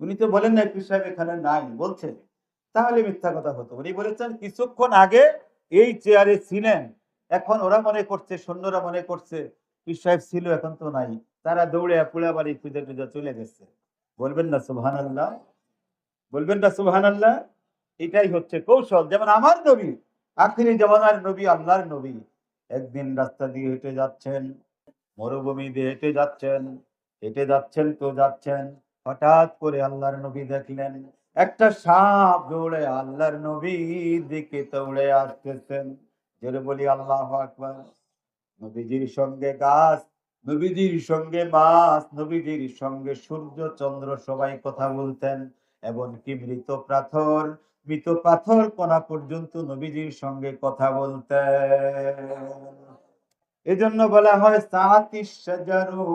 উনি তো বলেন না পীর সাহেব এখানে নাই, বলছেন, তাহলে মিথ্যা কথা হতো। উনি বলেছেন কিছুক্ষণ আগে এই চেয়ারে ছিলেন। এখন ওরা মনে করছে, সৈন্যরা মনে করছে পীর সাহেব ছিল, এখন তো নাই, তারা দৌড়ে পুড়া বাড়ি খুঁজে খুঁজে চলে গেছে। বলবেন না সুবহানাল্লাহ? বলবেন না সুবহানাল্লাহ? এটাই হচ্ছে কৌশল। যেমন আমার নবী, আখিরি জামানার নবী, আল্লাহর নবী, একদিন রাস্তা দিয়ে হেঁটে যাচ্ছেন, মরুভূমি দিয়ে হেঁটে যাচ্ছেন, হেঁটে যাচ্ছেন তো যাচ্ছেন, হঠাৎ করে আল্লাহর নবী দেখলেন একটা সাপ দৌড়ে আল্লাহর নবীর দিকে দৌড়ে আসতেছেন। জোরে বলি আল্লাহু আকবার। নবীজির সঙ্গে গাছ নবীজির সঙ্গে মাছ, নবীজির সঙ্গে সূর্য চন্দ্র সবাই কথা বলতেন, এমনকি মৃত পাথর কণা পর্যন্ত নবীজির সঙ্গে কথা বলতেন। এজন্য বলা হয় সাতিশ শাজারু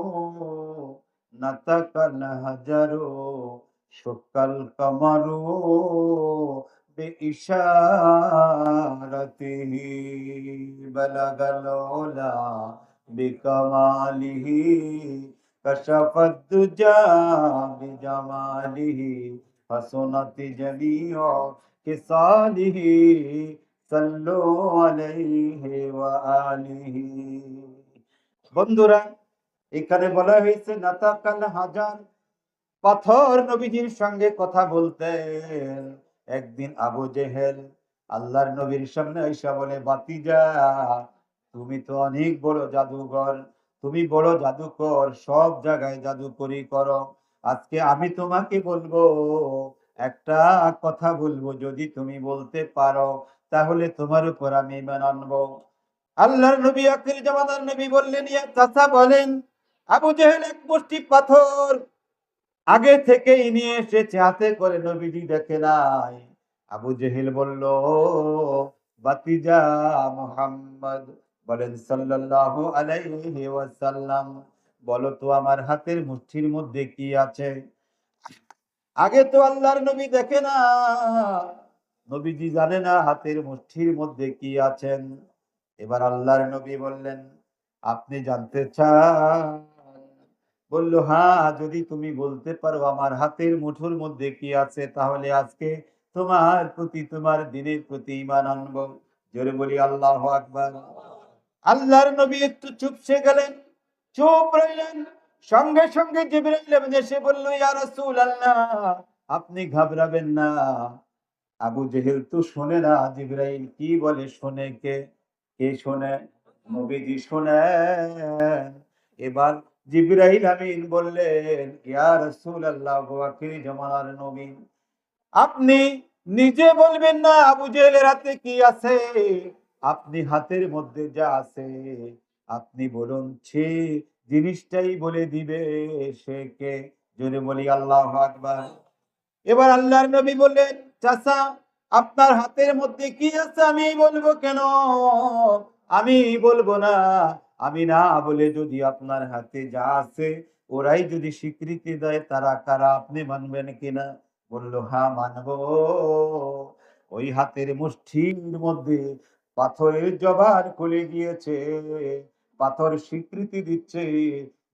নাতাকাল হাজারু শুকাল কামারু বিইশারাতিহি বালাগাল উলা বিকামালিহি কাশাফাদ দুজা বিজামালিহি হাসনাতি জামিউ কিসালিহি সাল্লু আলাইহি ওয়া আলিহি। বন্ধুরা, এখানে বলা হয়েছে নাতাকাল হাজার, পাথর নবীজির সঙ্গে কথা বলতেন। একদিন আবু জেহেল আল্লাহর নবীর সামনে আইসা বলে, বাতিজা, তুমি তো অনেক বড় জাদুঘর, তুমি বড় জাদুকর, সব জায়গায় জাদুকরি করো। আজকে আমি তোমাকে বলবো, একটা কথা বলবো, যদি তুমি বলতে পারো তাহলে তোমার উপর আমি ঈমান আনবো। আল্লাহর নবী আখির জামানার নবী বললেন, ইয়া চাচা বলেন। আবু জেহেল এক মুষ্টি পাথর আগে থেকেই নিয়ে এসেছে, হাতে করে, নবীজি দেখে নাই। আবু জেহেল বলল, বাতিজা মুহাম্মদ, বলেন সাল্লাল্লাহু আলাইহি ওয়াসাল্লাম, বলো তো আমার হাতের মুঠির মধ্যে কি আছে। আগে তো আল্লাহর নবী দেখে না, নবীজি জানে না হাতের মুঠির মধ্যে কি আছেন। এবার আল্লাহর নবী বললেন, আপনি জানতে চান? বলল, হ্যাঁ, যদি তুমি বলতে পারো আমার হাতের মুঠোর মধ্যে কি আছে, তাহলে আজকে তোমার প্রতি, তোমার দিনের প্রতি ঈমান আনবো। জোরে বলি আল্লাহু আকবার। আল্লাহর নবী একটু চুপসে গেলেন, চুপ রইলেন। সঙ্গে সঙ্গে জিবরাইল এসে বলল, ইয়া রাসূলুল্লাহ, আপনি ঘাবড়াবেন না। আবু জেহেল তো শোনে না জিবরাইল কি বলে, শোনে কে? কে শোনে? নবীজি শোনেন। এবার জিবরাইল আমিন বললেন, ইয়া রাসূলুল্লাহ, গো আখিরি জামানার নবী, আপনি নিজে বলবেন না আবু জেহেলের হাতে কি আছে, আপনি হাতের মধ্যে যা আছে আপনি বলুন, সে জিনিসটাই বলে দিবে সে কে। জোরে বলি আল্লাহু আকবার। এবার আল্লাহর নবী বললেন, চাচা, আপনার হাতের মধ্যে কি আছে আমি বলবো কেন? আমি বলবো না। আমি না বলে যদি আপনার হাতে যা আছে ওরাই যদি স্বীকৃতি দেয়, তারা কারা, আপনি মানবেন কিনা? বলল, হ্যাঁ মানবো। ওই হাতের মুষ্টির মধ্যে পাথরের জবান খুলে গিয়েছে, পাথর স্বীকৃতি দিচ্ছে,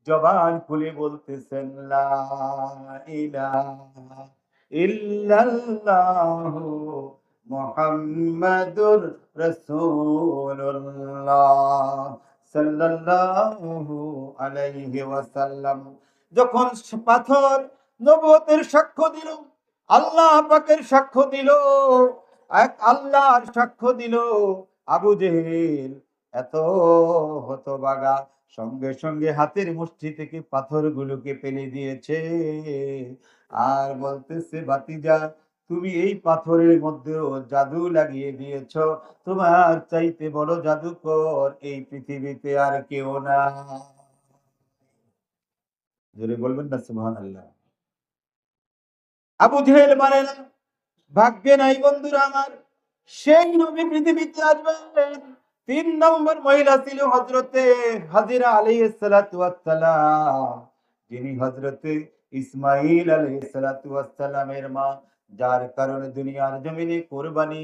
জবান খুলে বলতেছেন, লা ইলাহা ইল্লাল্লাহু মুহাম্মাদুর রাসূলুল্লাহ সাল্লাল্লাহু আলাইহি ওয়াসাল্লাম। যখন পাথর নবুয়তের সাক্ষ্য দিল, আল্লাহ পাকের সাক্ষ্য দিল, এক আল্লাহর সাক্ষ্য দিল, আবু জেহেল এত হতবাগা, সঙ্গে সঙ্গে হাতের মুষ্টি থেকে পাথরগুলোকে ফেলে দিয়েছে। আর বলতেছে, বাতিজা, তুমি এই পাথরের মধ্যেও জাদু লাগিয়ে দিয়েছ, তোমার চাইতে বড় জাদুকর এই পৃথিবীতে আর কেউ না। জোরে বলবেন না সুবহানাল্লাহ। আবু জেহেল মানে না, ভাগ্যে নাই বন্ধুরা আমার, সেই নবী পৃথিবীতে আসবেন। 3 নম্বর মহিলা ছিল হযরতে হাজিরা আলাইহিস সালাতু ওয়াস সালাম, যিনি হযরতে ইসমাঈল আলাইহিস সালাতু ওয়াস সালামের মা, যার কারণে দুনিয়ার জমিনে কুরবানি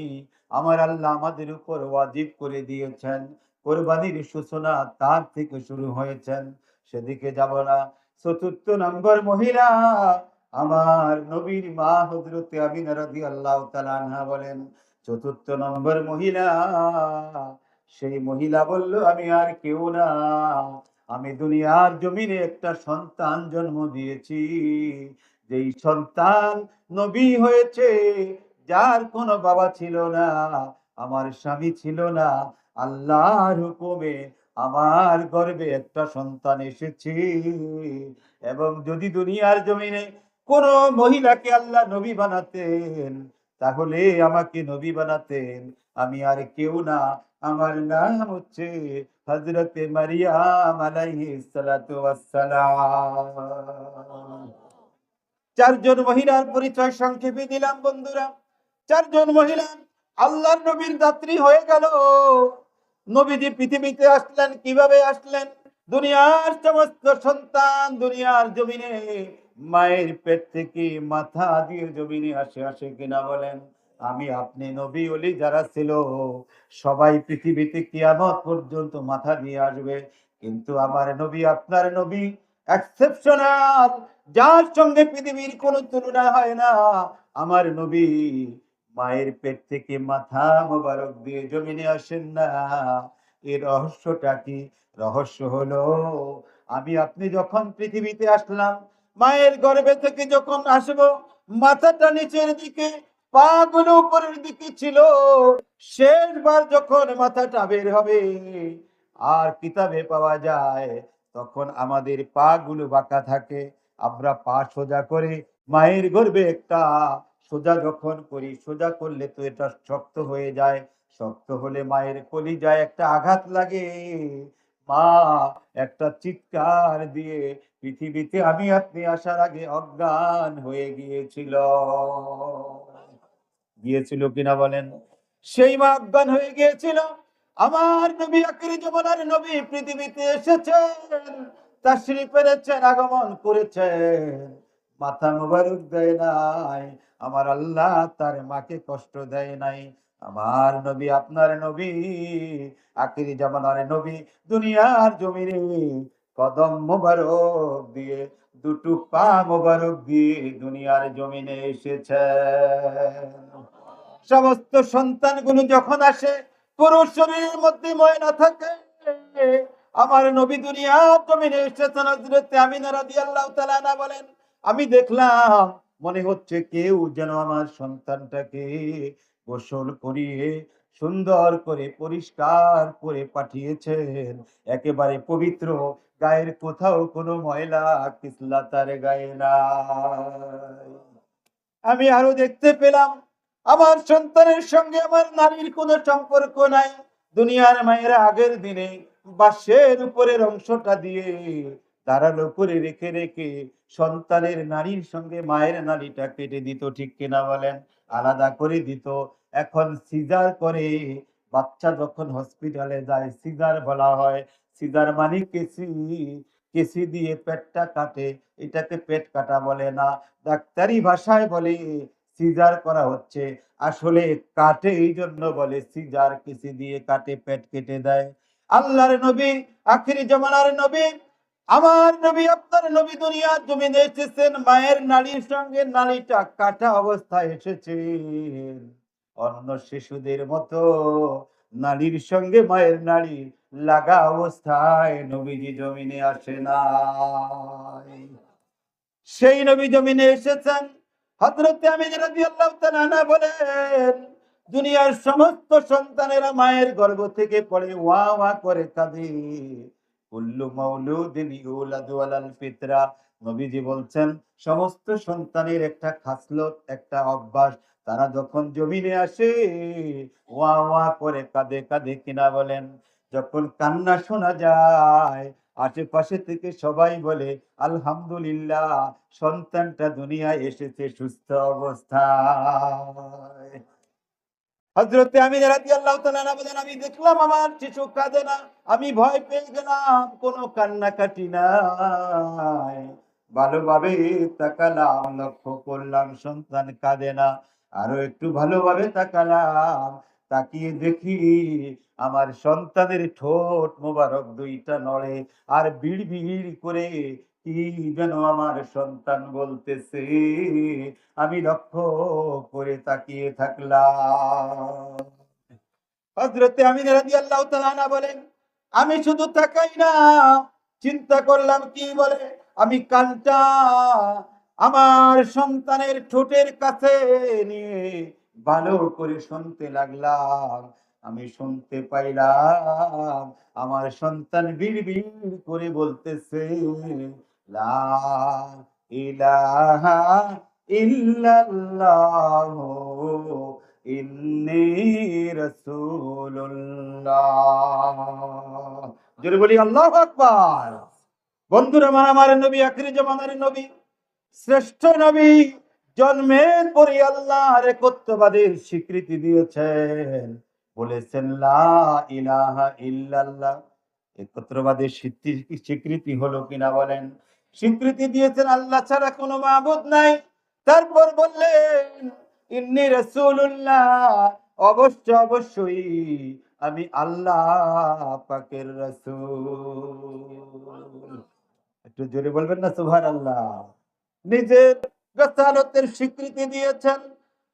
আমার আল্লাহ আমাদের উপর ওয়াজিব করে দিয়েছেন। কুরবানির সূচনা তার থেকে শুরু হয়েছেন, সেদিকে যাব না। 4 নম্বর মহিলা আমার নবীর মা হযরতে আমিনা রাদিয়াল্লাহু তাআলা আনহা বলেন, 4 নম্বর মহিলা, সেই মহিলা বলল, আমি আর কেউ না, আমি দুনিয়ার জমিনে একটা সন্তান জন্ম দিয়েছি, যেই সন্তান নবী হয়েছে, যার কোনো বাবা ছিল না, আমার স্বামী ছিল না, আল্লাহর হুকুমে আমার গর্ভে একটা সন্তান এসেছে। এবং যদি দুনিয়ার জমিনে কোন মহিলাকে আল্লাহ নবী বানাতেন, তাহলে আমাকে নবী বানাতেন। আমি আর কেউ না, আমার নাম হচ্ছে হযরতে মারিয়াম আলাইহিস সালাতু ওয়াস সালাম। ৪ জন মহিলার পরিচয় সংক্ষেপে দিলাম বন্ধুরা। ৪ জন মহিলা আল্লাহর নবীর দাত্রী হয়ে গেল। নবীজি পৃথিবীতে আসলেন কিভাবে আসলেন? দুনিয়ার সমস্ত সন্তান দুনিয়ার জমিনে মায়ের পেট থেকে মাথা দিয়ে জমিনে আসে কিনা বলেন? আমি আপনি নবী ওলি যারা ছিল সবাই পৃথিবীতে কিয়ামত পর্যন্ত মাথা দিয়ে আসবে। কিন্তু আমার নবী আপনার নবী এক্সেপশনাল, যার সঙ্গে পৃথিবীর কোনো তুলনা হয় না। আমার নবী মায়ের পেট থেকে মাথা মোবারক দিয়ে জমিনে আসেন না। এর রহস্যটা কি? রহস্য হলো আমি আপনি যখন পৃথিবীতে আসলাম, মায়ের গর্ভে থেকে যখন আসবো, মাথাটা নিচের দিকে, পা গুলো উপরের দিকে ছিল। শেষবার যখন মাথাটা বের হবে আর কিতাবে পাওয়া যায়, তখন আমাদের পা গুলো বাঁকা থাকে। আমরা পা সোজা করে মায়ের গর্ভে একটা সোজা যখন করি, সোজা করলে তো এটা শক্ত হয়ে যায়। শক্ত হলে মায়ের কলিজায় একটা আঘাত লাগে। মা একটা চিৎকার দিয়ে পৃথিবীতে আমি আপনি আসার আগে অজ্ঞান হয়ে গিয়েছিল। গিয়েছিল কিনা বলেন? সেই মা অজ্ঞান হয়ে গিয়েছিল। আমার নবী আখিরি জামানার নবী পৃথিবীতে এসেছেন, তাশরিফ এনেছেন, আগমন করেছেন। মাথা মোবারক দেয় নাই। আমার আল্লাহ তার মাকে কষ্ট দেয় নাই। আমার নবী আপনার নবী আখিরি জামানার নবী দুনিয়ার জমিনে কদম মোবারক দিয়ে, দুটো পা মোবারক দিয়ে দুনিয়ার জমিনে এসেছেন। সমস্ত সন্তানগুলো যখন আসে, পুরো শরীরের মধ্যে ময়লা থাকে। আমার নবী দুনিয়ার জমিনে এসেছেন। হযরত আমিনা রাদিয়াল্লাহু তাআলা আনহা বলেন, আমি দেখলাম মনে হচ্ছে কেউ যেন আমার সন্তানটাকে গোসল করিয়ে সুন্দর করে পরিষ্কার করে পাঠিয়েছেন। একেবারে পবিত্র, গায়ের কোথাও কোনো ময়লা পিছলা তার গায়ে নাই। আমি আরো দেখতে পেলাম আমার সন্তানের সঙ্গে আমার নারীর কোনো সম্পর্ক নাই। দুনিয়ার মায়েরা আগের দিনে বাঁশের উপরের অংশটা দিয়ে ধারালো করে রেখে রেখে সন্তানের নারীর সঙ্গে মায়ের নারীটা কেটে দিত, ঠিক কিনা বলেন? আলাদা করে দিত। এখন সিজার করে বাচ্চা যখন হসপিটালে যায়, সিজার বলা হয়। সিজার মানে কেসি, কেসি দিয়ে পেটটা কাটে। এটাকে পেট কাটা বলে না, ডাক্তারি ভাষায় বলে সিজার করা হচ্ছে। আসলে কাটে এই জন্য বলে সিজার, কেসি দিয়ে কাটে, পেট কেটে দেয়। আল্লাহর নবী আখিরি জামানার নবী আমার নবী আপনার নবী দুনিয়ার জমিনে এসেছেন, মায়ের নাড়ির সঙ্গে নাড়িটা কাটা অবস্থায় এসেছেন। অন্য শিশুদের মতো নাড়ির সঙ্গে মায়ের নাড়ি লাগা অবস্থায় নবীজি জমিনে আসে নাই। সেই নবী জমিনে এসেছেন। হযরত আমিনা রাদিয়াল্লাহু তাআলা আনহা বলেন, দুনিয়ার সমস্ত সন্তানেরা মায়ের গর্ভ থেকে পড়ে ওয়া ওয়া করে কাঁদে। কুল্লু মাউলুদিন ইউলাদু আলাল ফিতরা। নবীজি বলছেন সমস্ত সন্তানের একটা খাসলত, একটা অভ্যাস, তারা যখন জমিনে আসে ওয়া ওয়া করে কাঁদে। কাঁদে কিনা বলেন? যখন কান্না শোনা যায় আশেপাশে থেকে সবাই বলে আলহামদুলিল্লাহ, সন্তানটা দুনিয়ায় এসেছে সুস্থ অবস্থায়। হযরতে আমিনা রাদিয়াল্লাহু তাআলা আনহা বলেন, আমি দেখলাম আমার শিশু কাঁদে না। আমি ভয় পেয়ে গেলাম, কোনো কান্নাকাটি নাই। ভালোভাবে তাকালাম, লক্ষ্য করলাম সন্তান কাঁদে না। আরো একটু ভালোভাবে তাকালাম, তাকিয়ে দেখি আমার সন্তানের ঠোঁট মোবারক দুইটা নড়ে আর বিড়বিড় করে কি যেন আমার সন্তান বলতেছে। আমি লক্ষ্য করে তাকিয়ে থাকলাম। হযরতে আমিনা রাদিয়াল্লাহু তাআলা আনহা বলেন, আমি শুধু তাকাই না, চিন্তা করলাম কি বলে, আমি কানটা আমার সন্তানের ঠোঁটের কাছে নিয়ে ভালো করে শুনতে লাগলাম। আমি শুনতে পাইলাম আমার সন্তান বিড়বিড় করে বলতেছে লা ইলাহা ইল্লাল্লাহু ইন্নী রাসূলুল্লাহ। জোরে বলি আল্লাহু আকবার। বন্ধুরা আমার নবী আখিরি জামানার নবী, শ্রেষ্ঠ নবী, জন্মের পরে আল্লাহর একত্ববাদের স্বীকৃতি দিয়েছেন, বলেছেন লা ইলাহা ইল্লাল্লাহ। একত্ববাদের স্বীকৃতি হলো কিনা বলেন? স্বীকৃতি দিয়েছেন আল্লাহ ছাড়া কোনো মাবুদ নাই। তারপর বললেন ইন্নী রাসূলুল্লাহ, অবশ্যই আমি আল্লাহ পাকের রাসূল। একটু জোরে বলবেন না সুবহানাল্লাহ। নিজের রিসালাতের স্বীকৃতি দিয়েছেন,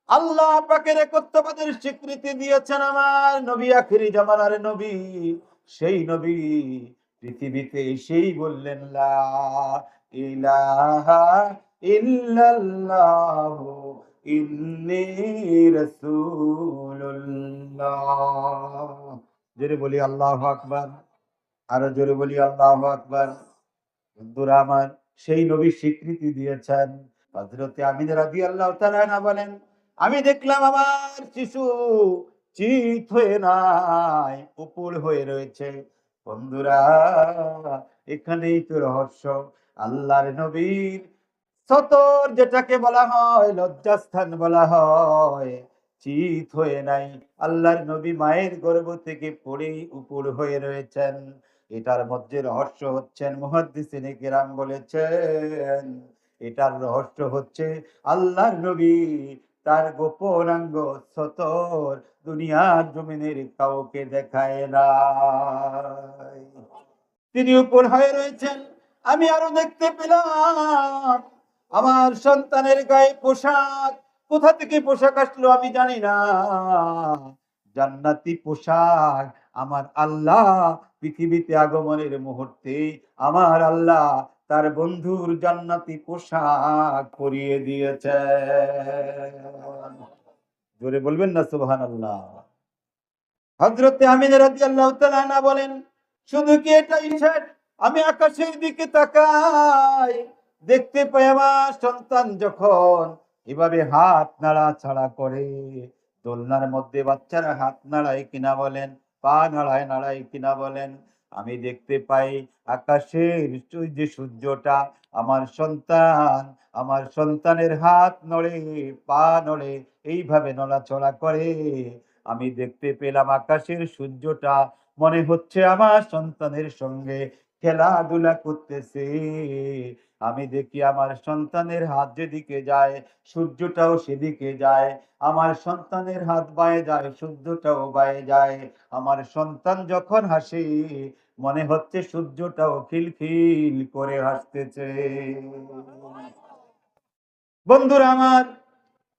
আল্লাহ পাকের একত্ববাদের স্বীকৃতি দিয়েছেন আমার নবী আখিরি জামানার নবী। সেই নবী পৃথিবীতে এসেই বললেন লা ইলাহা ইল্লাল্লাহু ইন্নী রাসূলুল্লাহ। জোরে বলি আল্লাহু আকবার। আরো জোরে বলি আল্লাহু আকবার। বন্ধুরা আমার, সেই নবী স্বীকৃতি দিয়েছেন। হযরতে আমিনা রাদিয়াল্লাহু তাআলা আনহা বলেন, আমি দেখলাম আমার শিশু চিত হয়ে নাই, উপুড় হয়ে রয়েছে। বন্ধুরা, এখানেই তো রহস্য। আল্লাহর নবীর সতর যেটাকে বলা হয়, লজ্জাস্থান বলা হয়, চিত হয়ে নাই। আল্লাহর নবী মায়ের গর্ভ থেকে পড়েই উপুড় হয়ে রয়েছেন। এটার মধ্যে রহস্য হচ্ছেন, মুহাদ্দিসিনে কেরাম বলেছেন, এটার রহস্য হচ্ছে আল্লাহর নবী তার গোপনাঙ্গ সতর দুনিয়ার জমিনের কাউকে দেখায় নাই। তিনি উপর হয়ে রয়েছেন। আমি আরো দেখতে পেলাম আমার সন্তানের গায়ে পোশাক। কোথা থেকে পোশাক আসলো আমি জানি না, জান্নাতি পোশাক। আমার আল্লাহ পৃথিবীতে আগমনের মুহূর্তে আমার আল্লাহ তার বন্ধুর জান্নাতি পোশাক পরিয়ে দিয়েছে। জোরে বলবেন না সুবহানাল্লাহ। হযরতে আমিনা রাদিয়াল্লাহু তাআলা আনহা বলেন, শুধু কি এটাই শেষ? আমি আকাশের দিকে তাকাই, দেখতে পাই আমার সন্তান যখন এভাবে হাত নাড়াচাড়া করে, দোলনার মধ্যে বাচ্চারা হাত নাড়ায় কিনা বলেন, পা নাড়ায় কিনা বলেন, আমি দেখতে পাই আকাশের ওই যে সূর্যটা আমার সন্তানের হাত নড়ে, পা নড়ে, এইভাবে নড়াচড়া করে। আমি দেখতে পেলাম আকাশের সূর্যটা মনে হচ্ছে আমার সন্তানের সঙ্গে খেলাধুলা করতেছে। আমি দেখি আমার সন্তানের হাত যেদিকে যায় সূর্যটাও সেদিকে যায়, আমার সন্তানের হাত বায়ে যায় সূর্যটাও বায়ে যায়। আমার সন্তান যখন হাসে মনে হচ্ছে সূর্যটাও খিলখিল করে হাসতেছে। বন্ধুরা আমার,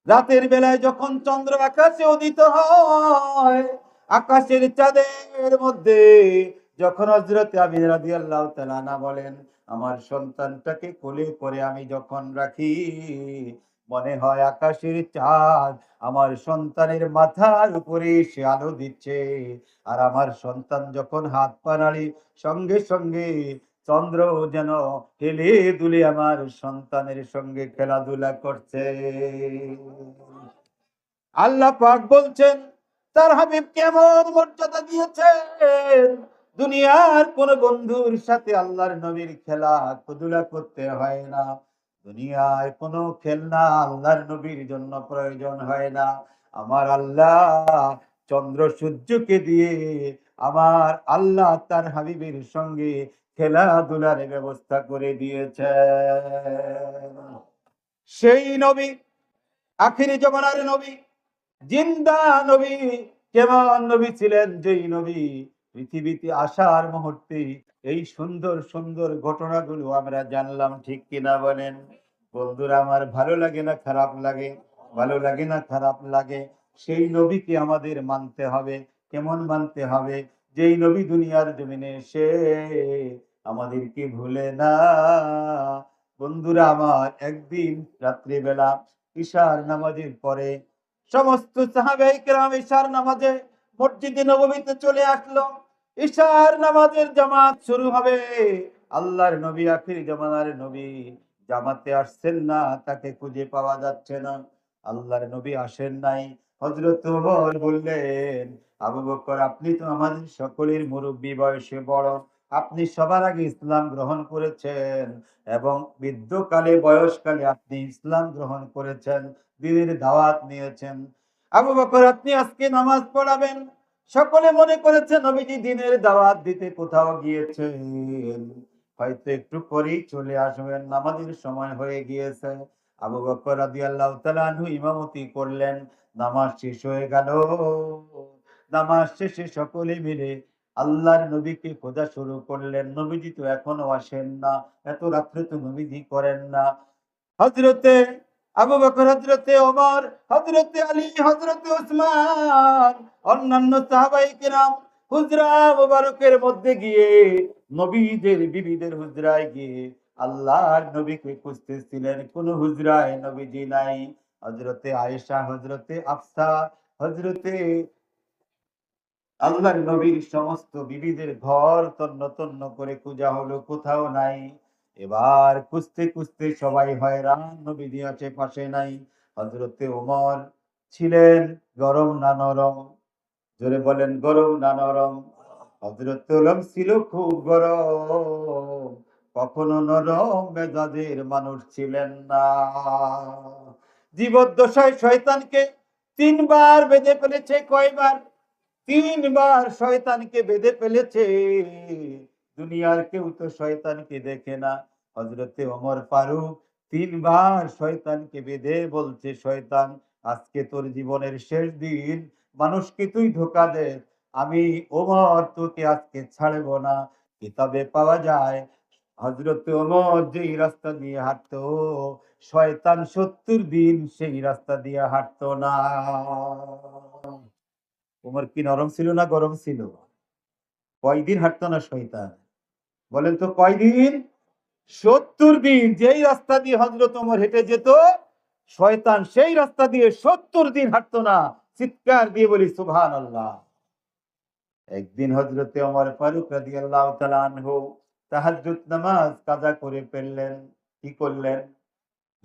রাতের বেলায় যখন চন্দ্র আকাশে উদিত হয়, আকাশের চাঁদের মধ্যে যখন হযরতে আমিনা রাদিয়াল্লাহু তাআলা আনহা বলেন, আমার সন্তানটাকে কোলে করে আমি যখন রাখি, মনে হয় আকাশের চাঁদ আমার সন্তানের মাথার উপরে এসে আলো দিচ্ছে। আর আমার সন্তান যখন হাত পা নাড়ি, সঙ্গে সঙ্গে চন্দ্র যেন হেলে দুলে আমার সন্তানের সঙ্গে খেলাধুলা করছে। আল্লাহ পাক বলছেন তার হাবিব কেমন মর্যাদা দিয়েছেন। দুনিয়ার কোন বন্ধুর সাথে আল্লাহর নবীর খেলাধুলা করতে হয় না। দুনিয়ায় কোনো খেলনা আল্লাহর নবীর জন্য প্রয়োজন হয় না। আমার আল্লাহ চন্দ্র সূর্যকে দিয়ে আমার আল্লাহ তার হাবিবের সঙ্গে খেলাধুলার ব্যবস্থা করে দিয়েছেন। সেই নবী আখিরি জামানার নবী, জিন্দা নবী, কেমন নবী ছিলেন যেই নবী পৃথিবীতে আসার মুহূর্তে এই সুন্দর সুন্দর ঘটনাগুলো আমরা জানলাম, ঠিক কিনা বলেন? বন্ধুরা আমার, ভালো লাগে না খারাপ লাগে? ভালো লাগে না খারাপ লাগে? সেই নবীকে আমাদের মানতে হবে। কেমন মানতে হবে? যেই নবী দুনিয়ার জমিনে এসে আমাদেরকে ভুলে না। বন্ধুরা আমার, একদিন রাত্রিবেলা ঈশার নামাজের পরে সমস্ত সাহাবায়ে কেরাম ঈশার নামাজে মসজিদে নববীতে চলে আসলো। ঈশার নামাজের জামাত শুরু হবে। আল্লাহর নবী আখিরি জামানার নবী জামাতে আসছেন না, তাকে খুঁজে পাওয়া যাচ্ছে না। আল্লাহর নবী আসেন নাই। হযরত ওমর বললেন, আবু বকর আপনি তো আমাদের সকলের মুরুব্বি, বয়সে বড়। আপনি সবার আগে ইসলাম গ্রহণ করেছেন এবং বৃদ্ধকালে বয়সকালে আপনি ইসলাম গ্রহণ করেছেন, দ্বীনের দাওয়াত নিয়েছেন। আবু বকর আপনি আজকে নামাজ পড়াবেন। সকলে মনে করেছে নবীজি দ্বীনের দাওয়াত দিতে কোথাও গিয়েছেন। হয়তো একটু পরেই চলে আসবেন, নামাজের সময় হয়ে গিয়েছে। আবু বকর রাদিয়াল্লাহু তাআলা আনহু ইমামতি করলেন। নামাজ শেষ হয়ে গেল। নামাজ শেষে সকলে মিলে আল্লাহর নবীকে খোঁজা শুরু করলেন। নবীজি তো এখনো আসেন না, এত রাত্রে তো নবীজি করেন না। হযরতে আবু বকর, হযরতে ওমর, হযরতে আলী, হযরতে ওসমান, অন্যান্য সাহাবায়ে কেরাম হুজরা মুবারকের মধ্যে গিয়ে নবীদের বিবিদের হুজরায় গিয়ে আল্লাহর নবীকে খুঁজতেছিলেন। কোন হুজরায় নবীজি নাই। হযরতে আয়েশা, হযরতে আফসা, হযরতে আল্লাহর নবীর সমস্ত বিবিদের ঘর তন্ন তন্ন করে খোঁজা হলো, কোথাও নাই। এবার খুঁজতে খুঁজতে সবাই হয়রান, নবীজি আশেপাশে নাই। হযরতে ওমর ছিলেন গরম না নরম? জোরে বলেন, গরম না নরম? হযরত ওমর ছিল খুব গরম, কখনো নরম মেজাজের মানুষ ছিলেন না। জীবদ্দশায় শয়তানকে ৩ বার বেঁধে ফেলেছে। কয়বার? ৩ বার শয়তানকে বেঁধে ফেলেছে। দুনিয়ার কেউ তো শয়তানকে দেখে না। হযরতে ওমর ফারুক ৩ বার শয়তানকে বেঁধে বলছে, শয়তান আজকে তোর জীবনের শেষ দিন, মানুষকে তুই ধোঁকা দে, আমি ওমর তোকে আজকে ছাড়ব না। কিতাবে পাওয়া যায় হযরত ওমর যেই রাস্তা দিয়ে হাঁটতো, শয়তান ৭০ দিন সেই রাস্তা দিয়ে হাঁটতো না। ওমর কি নরম ছিল না গরম ছিল? কয়দিন হাঁটতো না শয়তান? বলেন তো কয়দিন? ৭০ দিন। যেই রাস্তা দিয়ে হযরত ওমর হেঁটে যেত, শয়তান সেই রাস্তা দিয়ে ৭০ দিন হাঁটতো না। চিৎকার দিয়ে বলি সুবহানাল্লাহ। একদিন হযরতে ওমর ফারুক রাদিয়াল্লাহু তাআলা আনহু তাহাজ্জুদ নামাজ কাজা করে ফেললেন। কি করলেন?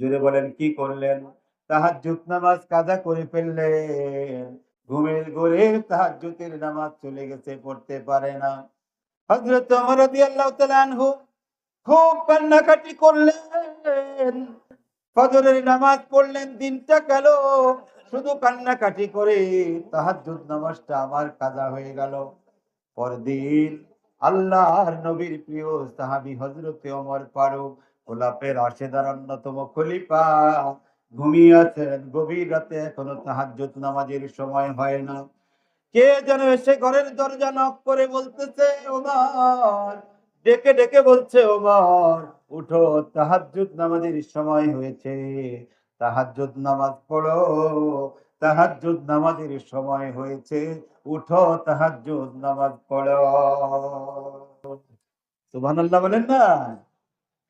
জোরে বলেন, কি করলেন? তাহাজ্জুদ নামাজ কাজা করে ফেললেন। ঘুমের ঘোরে তাহাজ্জুদের নামাজ চলে গেছে, পড়তে পারে না। হযরত ওমর রাদিয়াল্লাহু তাআলা আনহু খুব কান্নাকাটি করলেন। ফজরের নামাজ পড়লেন, দিনটা গেল শুধু কান্নাকাটি করে। তাহাজ্জুদ নামাজটা আমার কাজা হয়ে গেল। পরদিন আল্লাহর নবীর প্রিয় সাহাবী হযরতে ওমর ফারুক, খোলাফায়ে রাশেদার অন্যতম খলিফা, ঘুমিয়ে আছেন। গভীর রাতে এখনো তাহাজ্জুদ নামাজের সময় হয় না। কে যেন এসে ঘরের দরজা নক করে বলতেছে, ওমর, ডেকে ডেকে বলছে, ওমর উঠো, তাহাজ্জুদ নামাজের সময় হয়েছে, তাহাজ্জুদ নামাজ পড়ো, তাহাজ্জুদ নামাজের সময় হয়েছে, উঠো, তাহাজ্জুদ নামাজ পড়ো। সুবহানাল্লাহ বলেন না?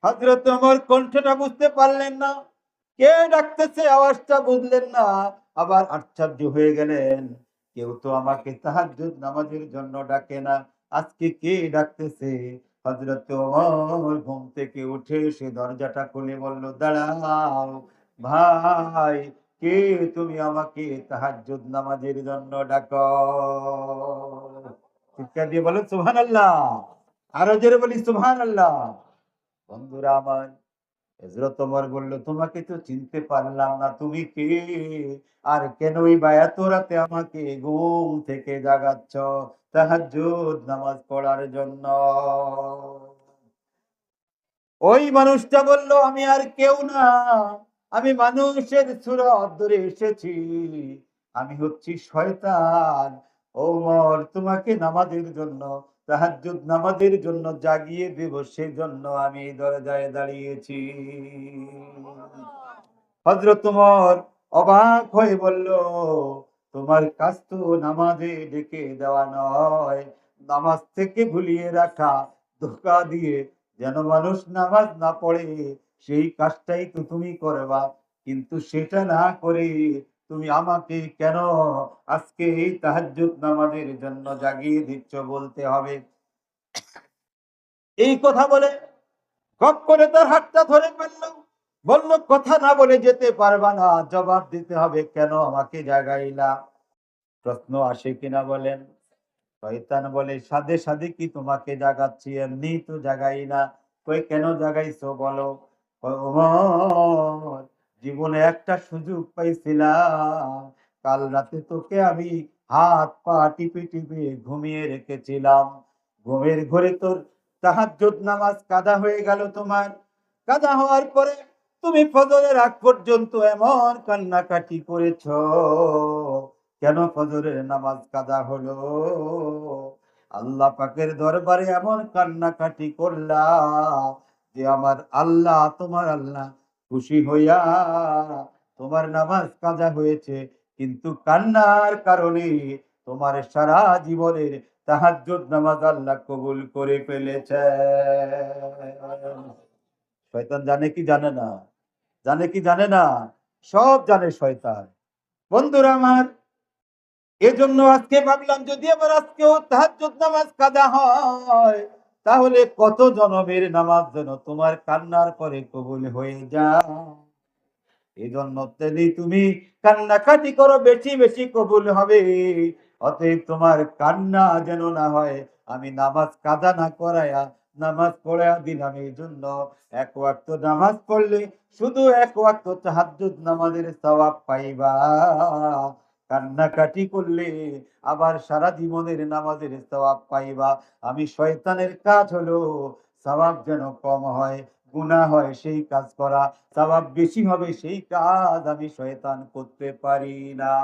হযরত ওমর কণ্ঠটা বুঝতে পারলেন না, কে ডাকতেছে আওয়াজটা বুঝলেন না। আবার আশ্চর্য হয়ে গেলেন, কেউ তো আমাকে তাহাজ্জুদ নামাজের জন্য ডাকে না, আজকে কে ডাকতেছে? হযরত ওমর ঘুম থেকে উঠে সে দরজাটা খুলে বলল, দাঁড়াও ভাই, কে তুমি আমাকে তাহাজ্জুদ নামাজের জন্য ডাকো? চিৎকার দিয়ে বলেন সুবহানাল্লাহ। আরো জোরে বলি সুবহানাল্লাহ। বন্ধুরা আমার, হযরত ওমর বলল, তোমাকে তো চিনতে পারলাম না, তুমি কে? আর কেনই বা এত রাতে আমাকে ঘুম থেকে জাগাচ্ছ তাহাজ্জুদ নামাজ পড়ার জন্য? ওই মানুষটা বলল, আমি আর কেউ না, আমি মানুষের সূরত ধরে এসেছি, আমি হচ্ছি শয়তান। ওমর তোমাকে নামাজের জন্য, তাহাজ্জুদ নামাজের জন্য জাগিয়ে দেব, সেজন্য আমি এই দরজায় দাঁড়িয়েছি। হযরত ওমর অবাক হয়ে বলল, তোমার কাজ তো নামাজে ডেকে দেওয়া নয়, নামাজ থেকে ভুলিয়ে রাখা, ধোঁকা দিয়ে যেন মানুষ নামাজ না পড়ে সেই কাজটাই তো তুমি করবা। কিন্তু সেটা না করে তুমি আমাকে কেন আজকে এই তাহাজ্জুদ নামাজের জন্য জাগিয়ে দিচ্ছ বলতে হবে। এই কথা বলে খপ করে তার হাতটা ধরে ফেলল, বলল কথা না বলে যেতে পারবা না, জবাব দিতে হবে, কেন আমাকে জাগাইলা? প্রশ্ন আসে কিনা বলেন? শয়তান বলে, সাধে সাধে কি তোমাকে জাগাচ্ছি, এমনি তো জাগাই না। কই কেন জাগাইছো বলো? কয়, ওমর, জীবনে একটা সুযোগ পাইছিলাম, কাল রাতে তোকে আমি হাত পা টিপে টিপে ঘুমিয়ে রেখেছিলাম, ঘুমের ঘরে তোর তাহাজ্জুদ নামাজ কাদা হয়ে গেল। তোমার কাদা হওয়ার পরে তুমি ফজরের আগ পর্যন্ত এমন কান্নাকাটি করেছো, কেন ফজরের নামাজ কাদা হলো? আল্লাহ পাকের দরবারে এমন কান্নাকাটি করলা যে আমার আল্লাহ, তোমার আল্লাহ খুশি হইয়া তোমার নামাজ কাজা হয়েছে, কিন্তু কান্নার কারণে তোমার সারা জীবনের তাহাজ্জুদ নামাজ আল্লাহ কবুল করে ফেলেছে। শয়তান জানে কি জানে না? জানে কি জানে না? সব জানে শয়তান। বন্ধুরা আমার, এজন্য আজকে ভাবলাম যদি আবার আজকেও তাহাজ্জুদ নামাজ কাজা হয়, তাহলে কত জনমের নামাজ যেন তোমার কান্নার পরে কবুল হয়ে যায়। এজন্য তেলি তুমি কান্নাকাটি করো, বেশি বেশি কবুল হবে। অতএব তোমার কান্না যেন না হয়, আমি নামাজ কাজা না করায়া নামাজ পড়ায়া দিলাম। এই জন্য এক ওয়াক্ত নামাজ পড়লে শুধু এক ওয়াক্ত তাহাজ্জুদ নামাজের সওয়াব পাইবা, কান্নাকাটি করলে আবার সারা জীবনের নামাজের সওয়াব পাইবা। আমি শয়তানের কাজ হলো সওয়াব যেন কম হয়, গুনাহ হয় সেই কাজ করা, সওয়াব বেশি হবে সেই কাজ আমি শয়তান করতে পারি না।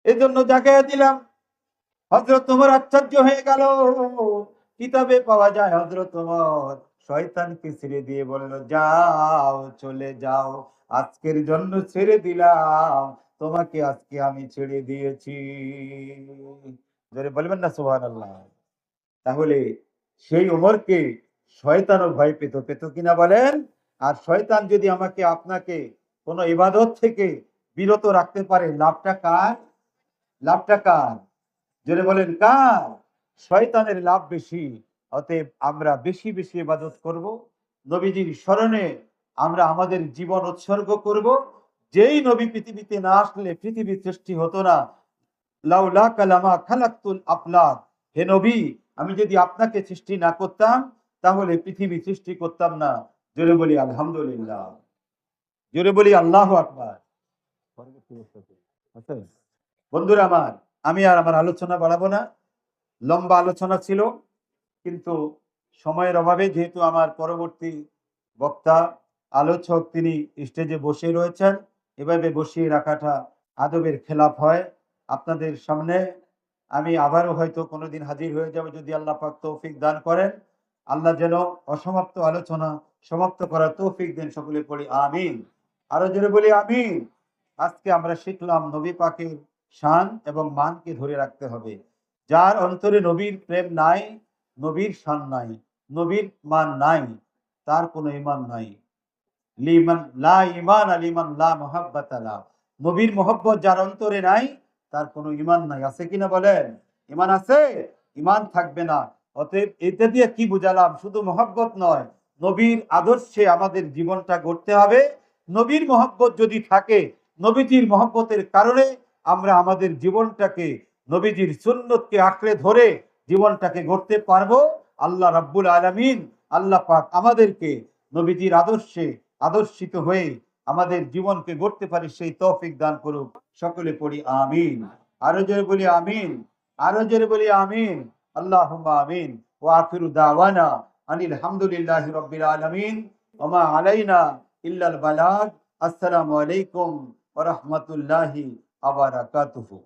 এজন্য জাগায়া দিলাম। হযরত ওমর আশ্চর্য হয়ে গেল। কিতাবে পাওয়া যায় হযরত ওমর শয়তানকে ছেড়ে দিয়ে বলল, যাও চলে যাও, আজকের জন্য ছেড়ে দিলাম, তোমাকে আজকে আমি ছেড়ে দিয়েছি। জোরে বলবেন না সুবহানাল্লাহ? তাহলে সেই ওমরকে শয়তানও ভয় পেত, পেত কিনা বলেন? আর শয়তান যদি আমাকে আপনাকে কোনো ইবাদত থেকে বিরত রাখতে পারে, লাভটা কার? লাভটা কার? জোরে বলেন কার? শয়তানের লাভ বেশি। অতএব আমরা বেশি বেশি ইবাদত করব, নবীজির স্মরণে আমরা আমাদের জীবন উৎসর্গ করব। যেই নবী পৃথিবীতে না আসলে পৃথিবী সৃষ্টি হতো না। লাউলা কালামা খালাকতুল আফলাক, হে নবী, আমি যদি আপনাকে সৃষ্টি না করতাম তাহলে পৃথিবী সৃষ্টি করতাম না। জোরে বলি আলহামদুলিল্লাহ, জোরে বলি আল্লাহু আকবার। আচ্ছা, বন্ধুরা আমার, আমি আর আমার আলোচনা বাড়াবো না, লম্বা আলোচনা ছিল, কিন্তু সময়ের অভাবে যেহেতু আমার পরবর্তী বক্তা আলোচক তিনি স্টেজে বসে রয়েছেন, এভাবে বসিয়ে রাখাটা আদবের খেলাপ হয়। আপনাদের সামনে আমি আবারও হয়তো কোনোদিন হাজির হয়ে যাব যদি আল্লাহ পাক তৌফিক দান করেন। আল্লাহ যেন অসমাপ্ত আলোচনা সমাপ্ত করার তৌফিক দেন। সকলে পড়ি আমিন। আরো জোরে বলি আমিন। আজকে আমরা শিখলাম নবী পাকের শান এবং মানকে ধরে রাখতে হবে। যার অন্তরে নবীর প্রেম নাই, নবীর শান নাই, নবীর মান নাই, তার কোনো ঈমান নাই। লিমান লা ঈমান লিমান লা মুহাব্বাতা লা, নবীর মহব্বত যার অন্তরে নাই তার কোনো ঈমান নাই। আছে কিনা বলেন? ঈমান আছে? ঈমান থাকবে না। অতএব এটা দিয়ে কি বুঝালাম? শুধু মহব্বত নয়, নবীর আদর্শে আমাদের জীবনটা গড়তে হবে। নবীর মহব্বত যদি থাকে, নবীজির মহব্বতের কারণে আমরা আমাদের জীবনটাকে নবীজির সুন্নতকে আঁকড়ে ধরে জীবনটাকে গড়তে পারবো। আল্লাহ রাব্বুল আলামিন, আল্লাহ পাক আমাদেরকে নবীজির আদর্শে আদর্শিত হয়ে আমাদের জীবনকে গড়তে পারি সেই তৌফিক দান করুক। সকলে পড়ি আমিন। আরো জোরে বলি আমিন। আরো জোরে বলি আমিন। আল্লাহুম্মা আমিন। ওয়া আখিরু দাওয়ানা আনিল হামদুলিল্লাহি রাব্বিল আলামিন ওয়া মা আলাইনা ইল্লাল বালাগ। আসসালামু আলাইকুম ওয়া রাহমাতুল্লাহি ওয়া বারাকাতুহু।